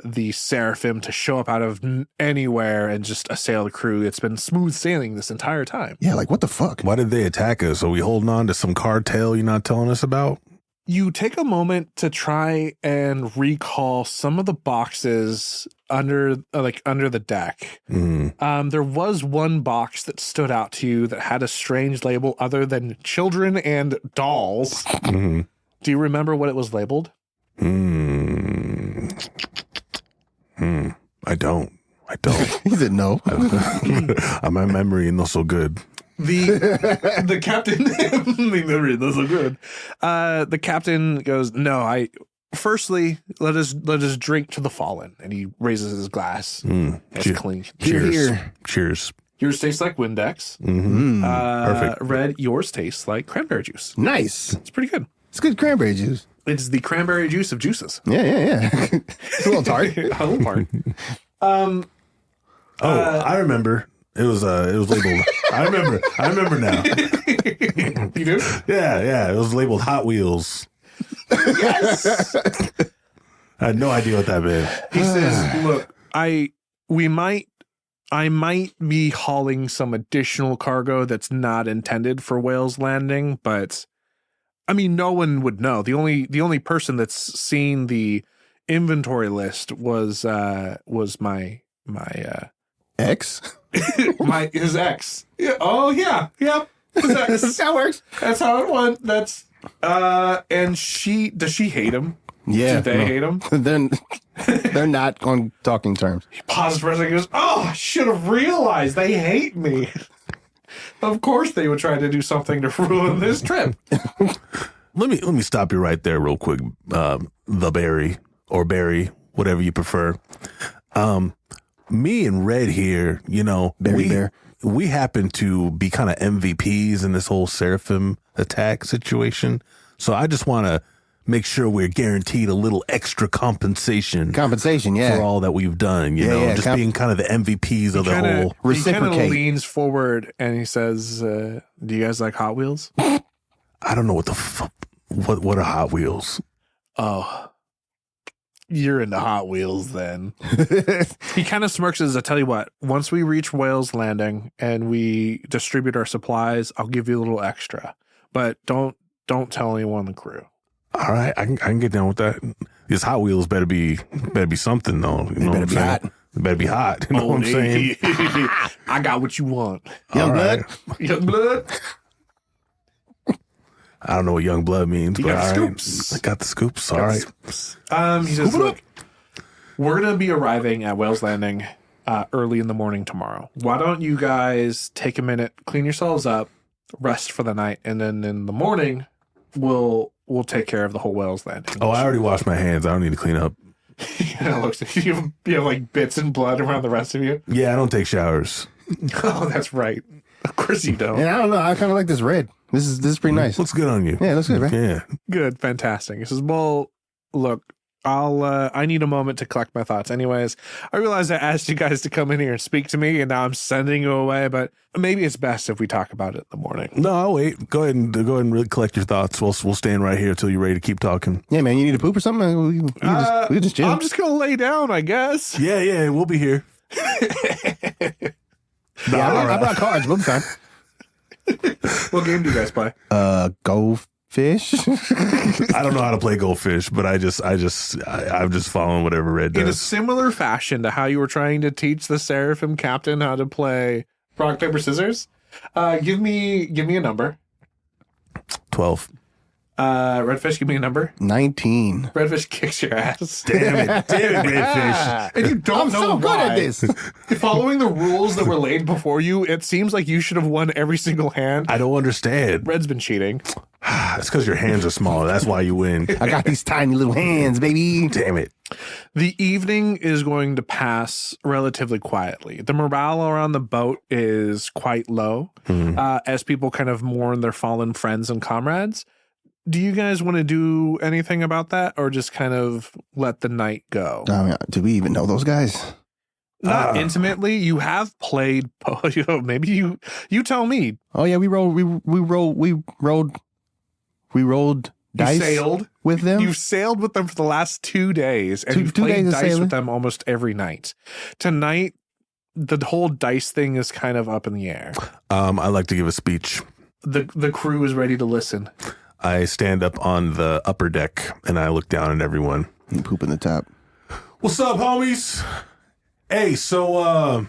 the Seraphim to show up out of anywhere and just assail the crew. It's been smooth sailing this entire time. Yeah, like what the fuck? Why did they attack us? Are we holding on to some cartel you're not telling us about? You take a moment to try and recall some of the boxes under the deck. There was one box that stood out to you that had a strange label other than children and dolls. Do you remember what it was labeled? I don't. He said no. My memory is not so good. The captain, memory not so good. The captain goes, no, firstly, let us drink to the fallen. And he raises his glass. It's clean. Cheers. Yours tastes like Windex. Perfect. Red, yours tastes like cranberry juice. Nice. It's pretty good. It's good cranberry juice. It's the cranberry juice of juices. Yeah. It's a little tart. A little tart. I remember. It was labeled. I remember now. You do? Yeah. It was labeled Hot Wheels. Yes. I had no idea what that meant. He says, "Look, I might be hauling some additional cargo that's not intended for Whale's Landing, but I mean, no one would know. The only person that's seen the inventory list was my X? his ex. Yeah. Oh yeah. Yep. His ex. That works. That's how it went. That's and does she hate him? Yeah. Do they hate him? Then they're not on talking terms. He pauses for a second and goes, "Oh, I should have realized they hate me." Of course they would try to do something to ruin this trip. Let me stop you right there real quick, the Barry or Barry, whatever you prefer. Me and Red here, we happen to be kind of MVPs in this whole Seraphim attack situation. So I just want to make sure we're guaranteed a little extra compensation. Yeah. For all that we've done, just being kind of the MVPs of the whole. He kind of Reciprocate. leans forward and he says, "Do you guys like Hot Wheels?" I don't know what the what are Hot Wheels? Oh, you're into Hot Wheels then. He kind of smirks as I tell you what, once we reach Whale's Landing and we distribute our supplies, I'll give you a little extra. But don't tell anyone on the crew. All right, I can get down with that. These Hot Wheels better be something though. You know what I'm saying? hot. It better be hot. You know what I'm saying? I got what you want. Young All blood. right. Young blood. I don't know what young blood means, You but got all right. scoops. I got the scoops. All right. He says, "Look, we're gonna be arriving at Whale's Landing early in the morning tomorrow. Why don't you guys take a minute, clean yourselves up, rest for the night, and then in the morning we'll take care of the whole Whale's Landing." Oh, I already washed my hands. I don't need to clean up. Looks like you have like bits and blood around the rest of you. Yeah, I don't take showers. Oh, that's right. Of course you don't. And I don't know. I kind of like this red. This is pretty nice. Looks good on you. Yeah, it looks good, right? Yeah. Good, fantastic. He says, "Well, look, I need a moment to collect my thoughts. Anyways, I realize I asked you guys to come in here and speak to me, and now I'm sending you away. But maybe it's best if we talk about it in the morning." No, I'll wait. Go ahead and really collect your thoughts. We'll stand right here until you're ready to keep talking. Yeah, man. You need to poop or something? We can just chill. I'm just gonna lay down, I guess. Yeah, we'll be here. I brought cards. We'll be fine. What game do you guys play? Go fish. I don't know how to play goldfish, but I'm just following whatever Red In a does. similar fashion to how you were trying to teach the Seraphim captain how to play rock, paper, scissors, give me a number. 12. Redfish, give me a number. 19. Redfish kicks your ass. Damn it, Redfish. And you don't I'm know so good why. at this. Following the rules that were laid before you, it seems like you should have won every single hand. I don't understand. Red's been cheating. It's because your hands are smaller. That's why you win. I got these tiny little hands, baby. Damn it. The evening is going to pass relatively quietly. The morale around the boat is quite low as people kind of mourn their fallen friends and comrades. Do you guys want to do anything about that or just kind of let the night go? I mean, do we even know those guys? Not intimately. You have played. Maybe you tell me. Oh yeah, we rolled dice. You sailed with them. You've sailed with them for the last 2 days, and you've two played days of dice sailing? with them almost every night. Tonight, the whole dice thing is kind of up in the air. I'd like to give a speech. The crew is ready to listen. I stand up on the upper deck and I look down at everyone. You poop in the top. What's up, homies? Hey, so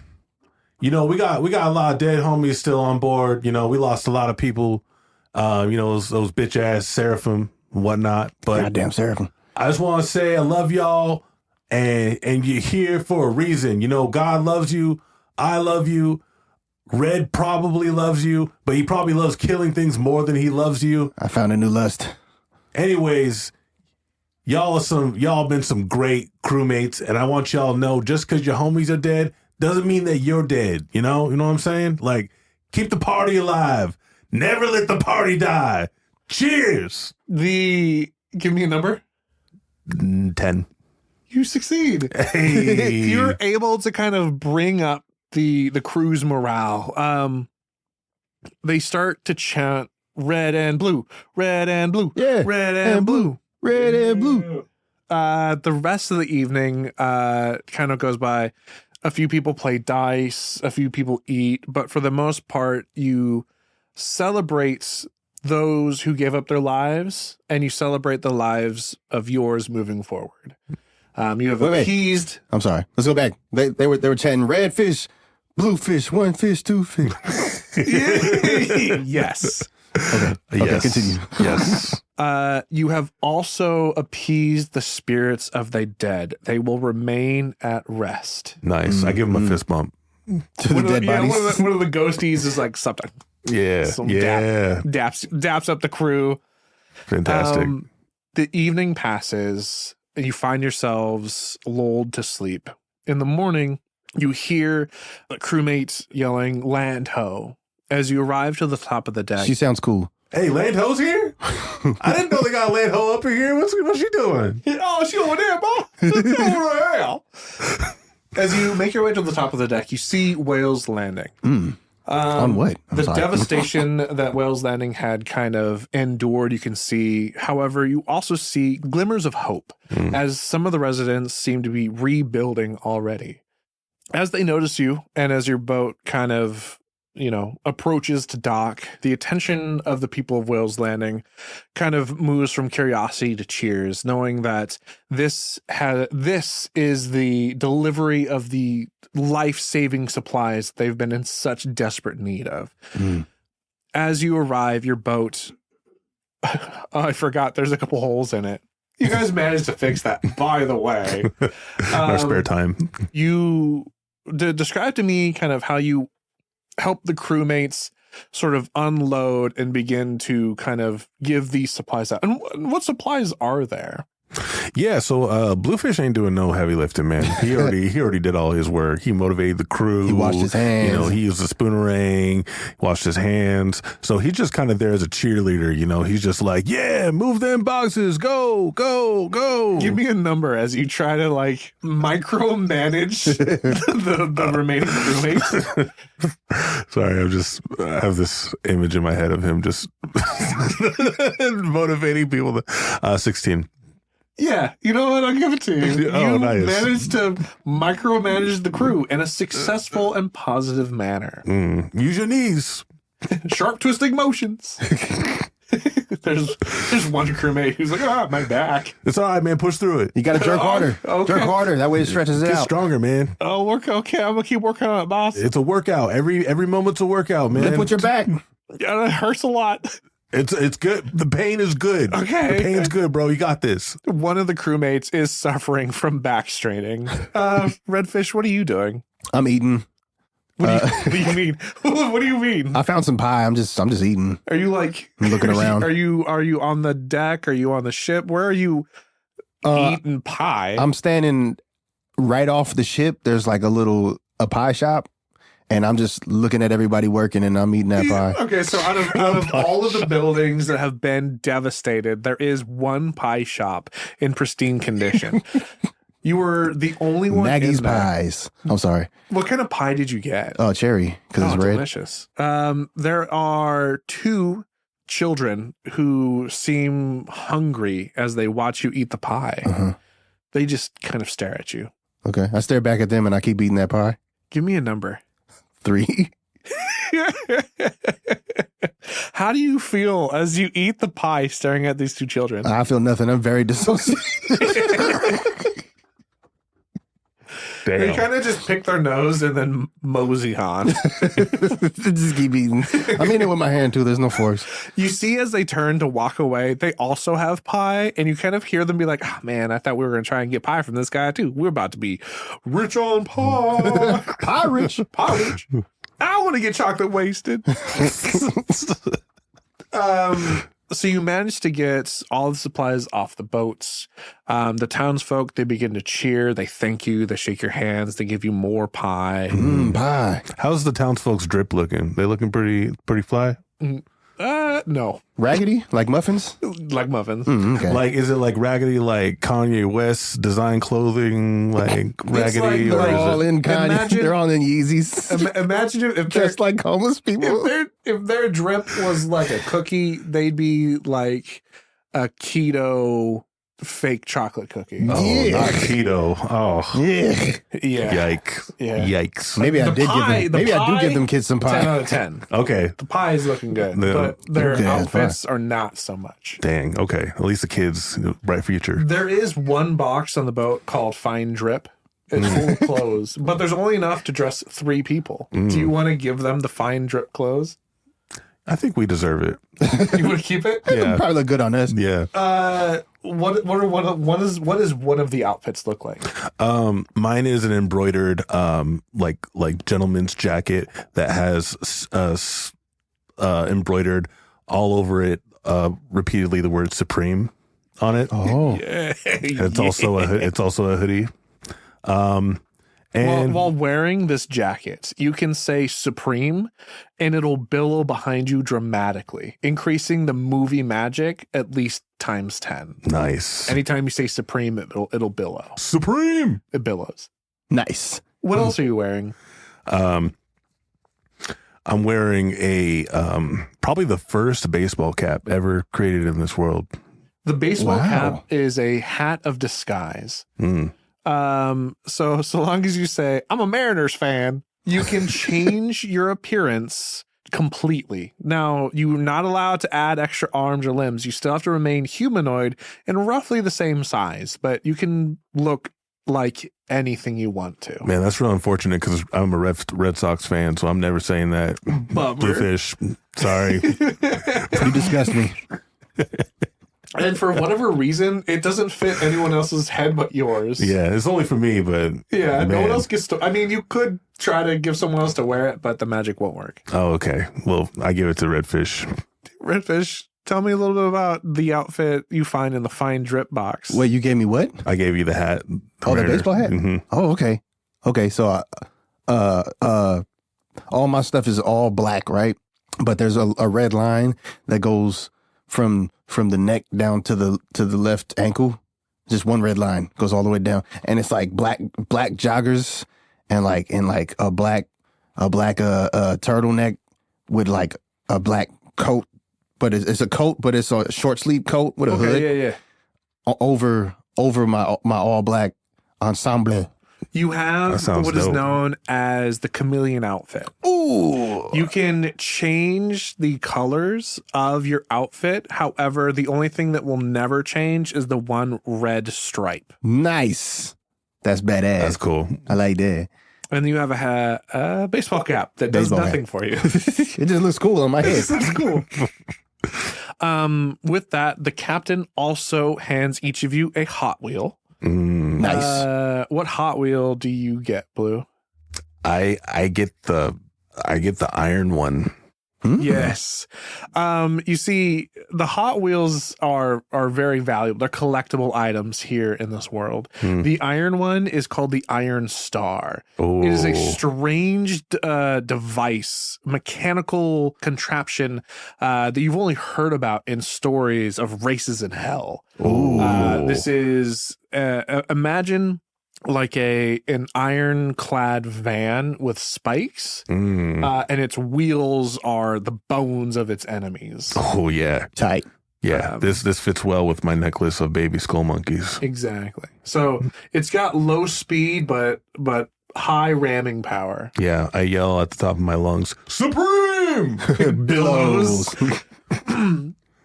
we got a lot of dead homies still on board. We lost a lot of people. Those bitch ass Seraphim and whatnot. But Goddamn Seraphim. I just want to say I love y'all, and you're here for a reason. God loves you. I love you. Red probably loves you, but he probably loves killing things more than he loves you. I found a new lust. Anyways, y'all been some great crewmates, and I want y'all to know just because your homies are dead doesn't mean that you're dead. You know what I'm saying? Like, keep the party alive. Never let the party die. Cheers. Give me a number. 10. You succeed. Hey. You're able to kind of bring up the crew's morale. They start to chant red and blue, red and blue, Yeah, red and blue, red and blue. The rest of the evening kind of goes by. A few people play dice, a few people eat, but for the most part, you celebrate those who gave up their lives, and you celebrate the lives of yours moving forward. You have appeased. I'm sorry. Let's go back. They were chanting red fish, blue fish, one fish, two fish. Yes. Okay. Okay. Continue. Yes. You have also appeased the spirits of the dead. They will remain at rest. Nice. I give him a fist bump. To the dead bodies. One of the ghosties is like something. Yeah. Daps up the crew. Fantastic. The evening passes, and you find yourselves lulled to sleep. In the morning, you hear a crewmate yelling, "Land ho!" As you arrive to the top of the deck. She sounds cool. Hey, Land Ho's here? I didn't know they got Land Ho up in here. What's she doing? Oh, she over there, boss. She's over there. As you make your way to the top of the deck, you see Whale's Landing. On what? The devastation that Whale's Landing had kind of endured, you can see. However, you also see glimmers of hope as some of the residents seem to be rebuilding already. As they notice you, and as your boat kind of, approaches to dock, the attention of the people of Whale's Landing kind of moves from curiosity to cheers, knowing that this is the delivery of the life-saving supplies they've been in such desperate need of. As you arrive, your boat, I forgot, there's a couple holes in it. You guys managed to fix that, by the way. Our spare time. You describe to me kind of how you help the crewmates sort of unload and begin to kind of give these supplies out. And what supplies are there? Yeah, so Bluefish ain't doing no heavy lifting, man. He already did all his work. He motivated the crew. He washed his hands. He used a spoonerang, washed his hands. So he's just kind of there as a cheerleader. He's just like, yeah, move them boxes, go, go, go. Give me a number as you try to micromanage the remaining crewmates. Sorry, I have this image in my head of him just motivating people. 16. Yeah, you know what? I'll give it to you. Oh, you nice. managed to micromanage the crew in a successful and positive manner. Use your knees. Sharp twisting motions. There's one crewmate who's like, my back. It's all right, man. Push through it. You got to jerk harder. Okay. Jerk harder. That way it stretches it Get out. stronger, man. Oh, okay. I'm gonna keep working on it, boss. It's a workout. Every moment's a workout, man. Lift with your back. Yeah, it hurts a lot. It's good. The pain is good. Okay. The pain's good, bro. You got this. One of the crewmates is suffering from back straining. Redfish, what are you doing? I'm eating. What do you mean? What do you mean? I found some pie. I'm just eating. Are you like I'm looking around? Are you on the deck? Are you on the ship? Where are you eating pie? I'm standing right off the ship. There's like a pie shop. And I'm just looking at everybody working, and I'm eating that pie. Okay, so out of all of the buildings that have been devastated, there is one pie shop in pristine condition. You were the only one. Maggie's in there. Pies. I'm sorry. What kind of pie did you get? Oh, cherry, because it's red. Delicious. There are two children who seem hungry as they watch you eat the pie. Uh-huh. They just kind of stare at you. Okay, I stare back at them, and I keep eating that pie. Give me a number. 3. How do you feel as you eat the pie staring at these two children? I feel nothing. I'm very dissociated. They kind of just pick their nose and then mosey on. Just keep eating. I'm eating it with my hand, too. There's no forks. You see as they turn to walk away, they also have pie, and you kind of hear them be like, oh, man, I thought we were going to try and get pie from this guy, too. We're about to be rich on pie. Pie rich. Pie rich. I want to get chocolate wasted. So you managed to get all the supplies off the boats. The townsfolk, they begin to cheer. They thank you. They shake your hands. They give you more pie. Pie. How's the townsfolk's drip looking? They looking pretty fly? No. Raggedy, like muffins. Like muffins. Okay. Like, is it like raggedy, like Kanye West design clothing, like raggedy, like or They're all is it? in Kanye. Imagine- They're all in Yeezys. Imagine if Just like homeless people. if their drip was like a cookie, they'd be like a keto fake chocolate cookie. Oh, Yeah. not keto. Oh, Yeah. Yeah. Yikes. Maybe I The did pie- give them. the Maybe I do pie- give them kids some 10 pie. out of 10. Okay. The pie is looking good, Yeah. but their Okay, outfits are not so much. Dang. Okay. At least the kids, bright future. There is one box on the boat called Fine Drip. It's full of clothes, but there's only enough to dress 3 people. Do you want to give them the Fine Drip clothes? I think we deserve it. You want to keep it? Yeah. Probably look good on us. Yeah. What does one of the outfits look like? Mine is an embroidered, like gentleman's jacket that has embroidered all over it, repeatedly the word Supreme on it. Oh. It's also a hoodie. And While wearing this jacket, you can say Supreme and it'll billow behind you dramatically, increasing the movie magic at least times 10. nice. Anytime you say Supreme, it'll billow. Supreme. It billows. Nice. What else are you wearing? I'm wearing a probably the first baseball cap ever created in this world. The baseball Wow. cap is a hat of disguise. Mm. So long as you say, I'm a Mariners fan, you can change your appearance completely. Now, you're not allowed to add extra arms or limbs. You still have to remain humanoid and roughly the same size, but you can look like anything you want to. Man, that's real unfortunate because I'm a Red Sox fan, so I'm never saying that. Bluefish, sorry. You disgust me. And for whatever reason, it doesn't fit anyone else's head but yours. Yeah, it's only for me, but Yeah, no one man. else gets to. I mean, you could try to give someone else to wear it, but the magic won't work. Oh, okay. Well, I give it to Redfish. Redfish, tell me a little bit about the outfit you find in the Fine Drip box. Wait, you gave me what? I gave you the hat. Oh, the baseball hat? hmm Oh, okay. Okay, so all my stuff is all black, right? But there's a red line that goes from the neck down to the left ankle. Just one red line goes all the way down, and it's like black joggers and like a black turtleneck with like a black coat, but it's a coat, but it's a short sleeve coat with a hood Yeah. over my all black ensemble. You That have sounds what is dope. known as the chameleon outfit. Ooh, You can change the colors of your outfit. However, the only thing that will never change is the one red stripe. nice. That's badass. That's cool. I like that. And you have a baseball cap that does Baseball nothing for you. It just looks cool on my head. That's cool. With that, the captain also hands each of you a Hot Wheel. Nice. What Hot Wheel do you get, Blue? I get the iron one. Yes. You see, the Hot Wheels are very valuable. They're collectible items here in this world. The iron one is called the Iron Star. Oh, It is a strange device, mechanical contraption that you've only heard about in stories of races in hell. This is imagine like an ironclad van with spikes, and its wheels are the bones of its enemies. Oh yeah, Tight. yeah. This fits well with my necklace of baby skull monkeys. Exactly. So it's got low speed, but high ramming power. Yeah, I yell at the top of my lungs, Supreme! Billows.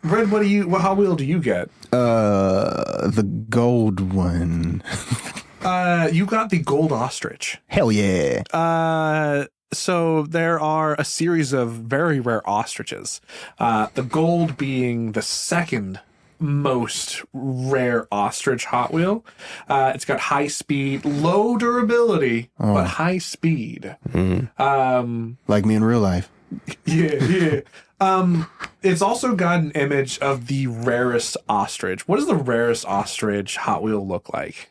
Red, what Hot Wheel do you get? The gold one. You got the Gold Ostrich. Hell yeah. So there are a series of very rare ostriches. The gold being the second most rare ostrich Hot Wheel. It's got high speed, low durability, but high speed. Like me in real life. Yeah. It's also got an image of the rarest ostrich. What does the rarest ostrich Hot Wheel look like?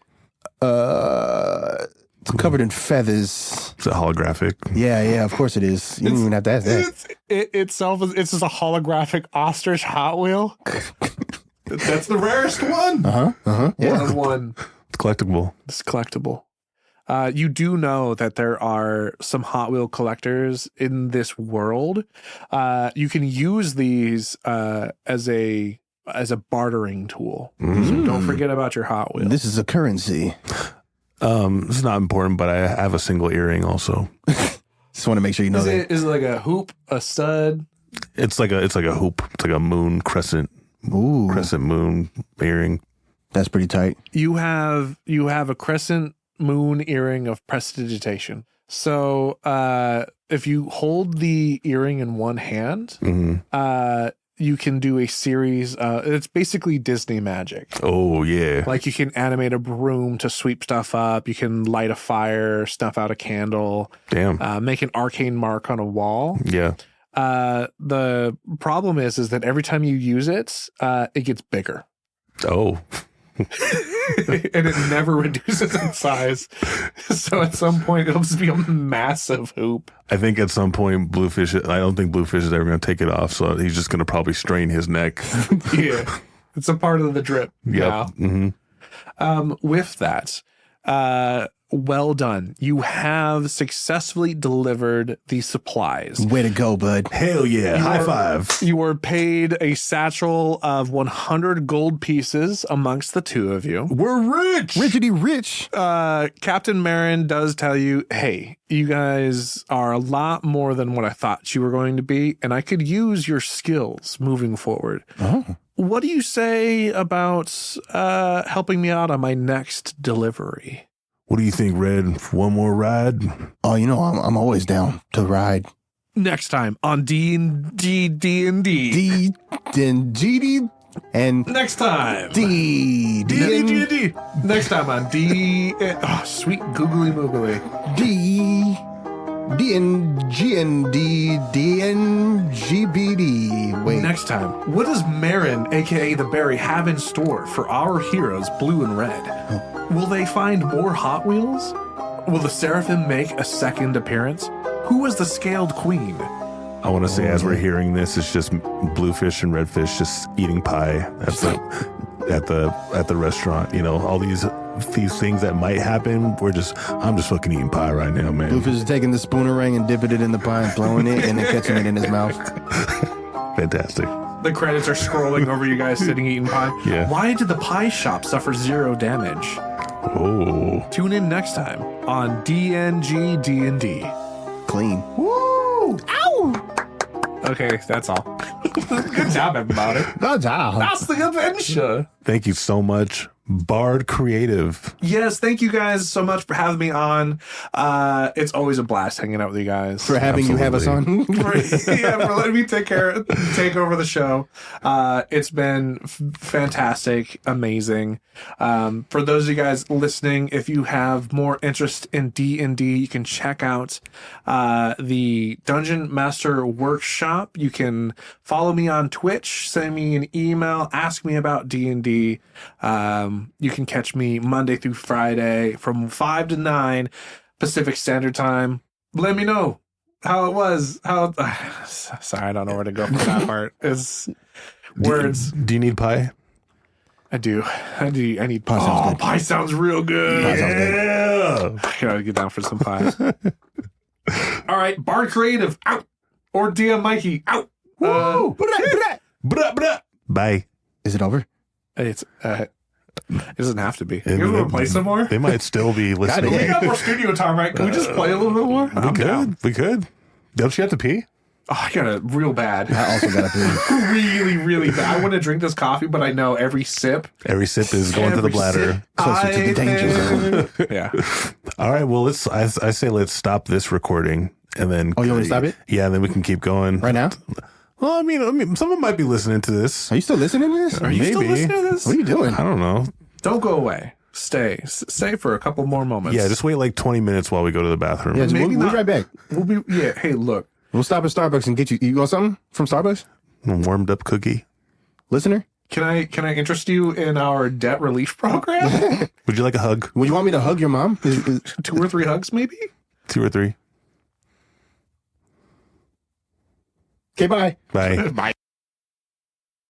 It's covered in feathers. It's a holographic. Yeah, of course it is. You don't even have to ask that. It itself is it's just a holographic ostrich Hot Wheel. That's the rarest one. Yeah. One of one. It's collectible. It's collectible. You do know that there are some Hot Wheel collectors in this world. You can use these as a bartering tool. So don't forget about your Hot Wheel. This is a currency. This is not important, but I have a single earring also. Just want to make sure you know that. Is it like a hoop, a stud? It's like a hoop. It's like a moon crescent moon earring. That's pretty tight. You have a crescent moon earring of prestidigitation. So if you hold the earring in one hand, you can do a series. It's basically Disney magic. Oh, yeah. Like you can animate a broom to sweep stuff up. You can light a fire, snuff out a candle. Damn. Make an arcane mark on a wall. Yeah. The problem is that every time you use it, it gets bigger. Oh. And it never reduces in size. So at some point, it'll just be a massive hoop. I think at some point, I don't think Bluefish is ever going to take it off. So he's just going to probably strain his neck. Yeah. It's a part of the drip. Yep. Now. With that, well done. You have successfully delivered the supplies. Way to go, bud. Hell yeah. High five. You were paid a satchel of 100 gold pieces amongst the two of you. We're rich. Richity rich. Captain Marin does tell you, hey, you guys are a lot more than what I thought you were going to be, and I could use your skills moving forward. Oh. What do you say about helping me out on my next delivery? What do you think, Red? One more ride? Oh, I'm always down to ride. Next time on DNGDND. DNGD and Next time. DNGDND. Next time on sweet googly moogly. DNGDND. Wait. Next time, what does Marin, aka the Berry, have in store for our heroes, Blue and Red? Will they find more Hot Wheels? Will the Seraphim make a second appearance? Who is the Scaled Queen? I want to say, as we're hearing this, it's just Bluefish and Redfish just eating pie at the restaurant. You know, all these things that might happen. I'm just fucking eating pie right now, man. Bluefish is taking the spoonerang and dipping it in the pie and throwing it and then catching it in his mouth. Fantastic. The credits are scrolling over you guys sitting eating pie. Yeah. Why did the pie shop suffer 0 damage? Oh. Tune in next time on DNGDND. Clean. Woo! Ow! Okay, that's all. Good job, everybody. Good job. That's the adventure. Thank you so much, Bard Creative. Yes, thank you guys so much for having me on. It's always a blast hanging out with you guys. For having you have us on. for letting me take over the show. It's been fantastic, amazing. For those of you guys listening, if you have more interest in D&D, you can check out the Dungeon Master Workshop. You can follow me on Twitch, send me an email, ask me about D&D. You can catch me Monday through Friday from 5 to 9 Pacific Standard Time. Let me know how it was. Sorry, I don't know where to go for that part. It's words. Do you need pie? I do. I need pie. Sounds good. Pie sounds real good. Pie sounds good. Yeah. I gotta get down for some pie. All right, Bard Creative out, or DM Mikey out. Woo! Bye. Is it over? It doesn't have to be. You want to play some more? They might still be listening. We got more studio time, right? Can we just play a little bit more? We could. Don't you have to pee? Oh, I got it real bad. I also got to pee. Really, really bad. I want to drink this coffee, but I know every sip is going to the bladder. Closer to the danger zone. Yeah. All right. Well, I say let's stop this recording and then. Oh, you want to stop it? Yeah, and then we can keep going. Right now? Well, I mean, someone might be listening to this. Are you still listening to this? Are you still Maybe. listening to this? What are you doing? I don't know. Don't go away. Stay for a couple more moments. Yeah, just wait like 20 minutes while we go to the bathroom. Yeah, Maybe we'll not. be right back. Hey, look. We'll stop at Starbucks and get you. You want something from Starbucks? A warmed up cookie. Listener? Can I interest you in our debt relief program? Would you like a hug? Would you want me to hug your mom? 2 or 3 hugs, maybe? 2 or 3. Okay, bye. Bye. Bye.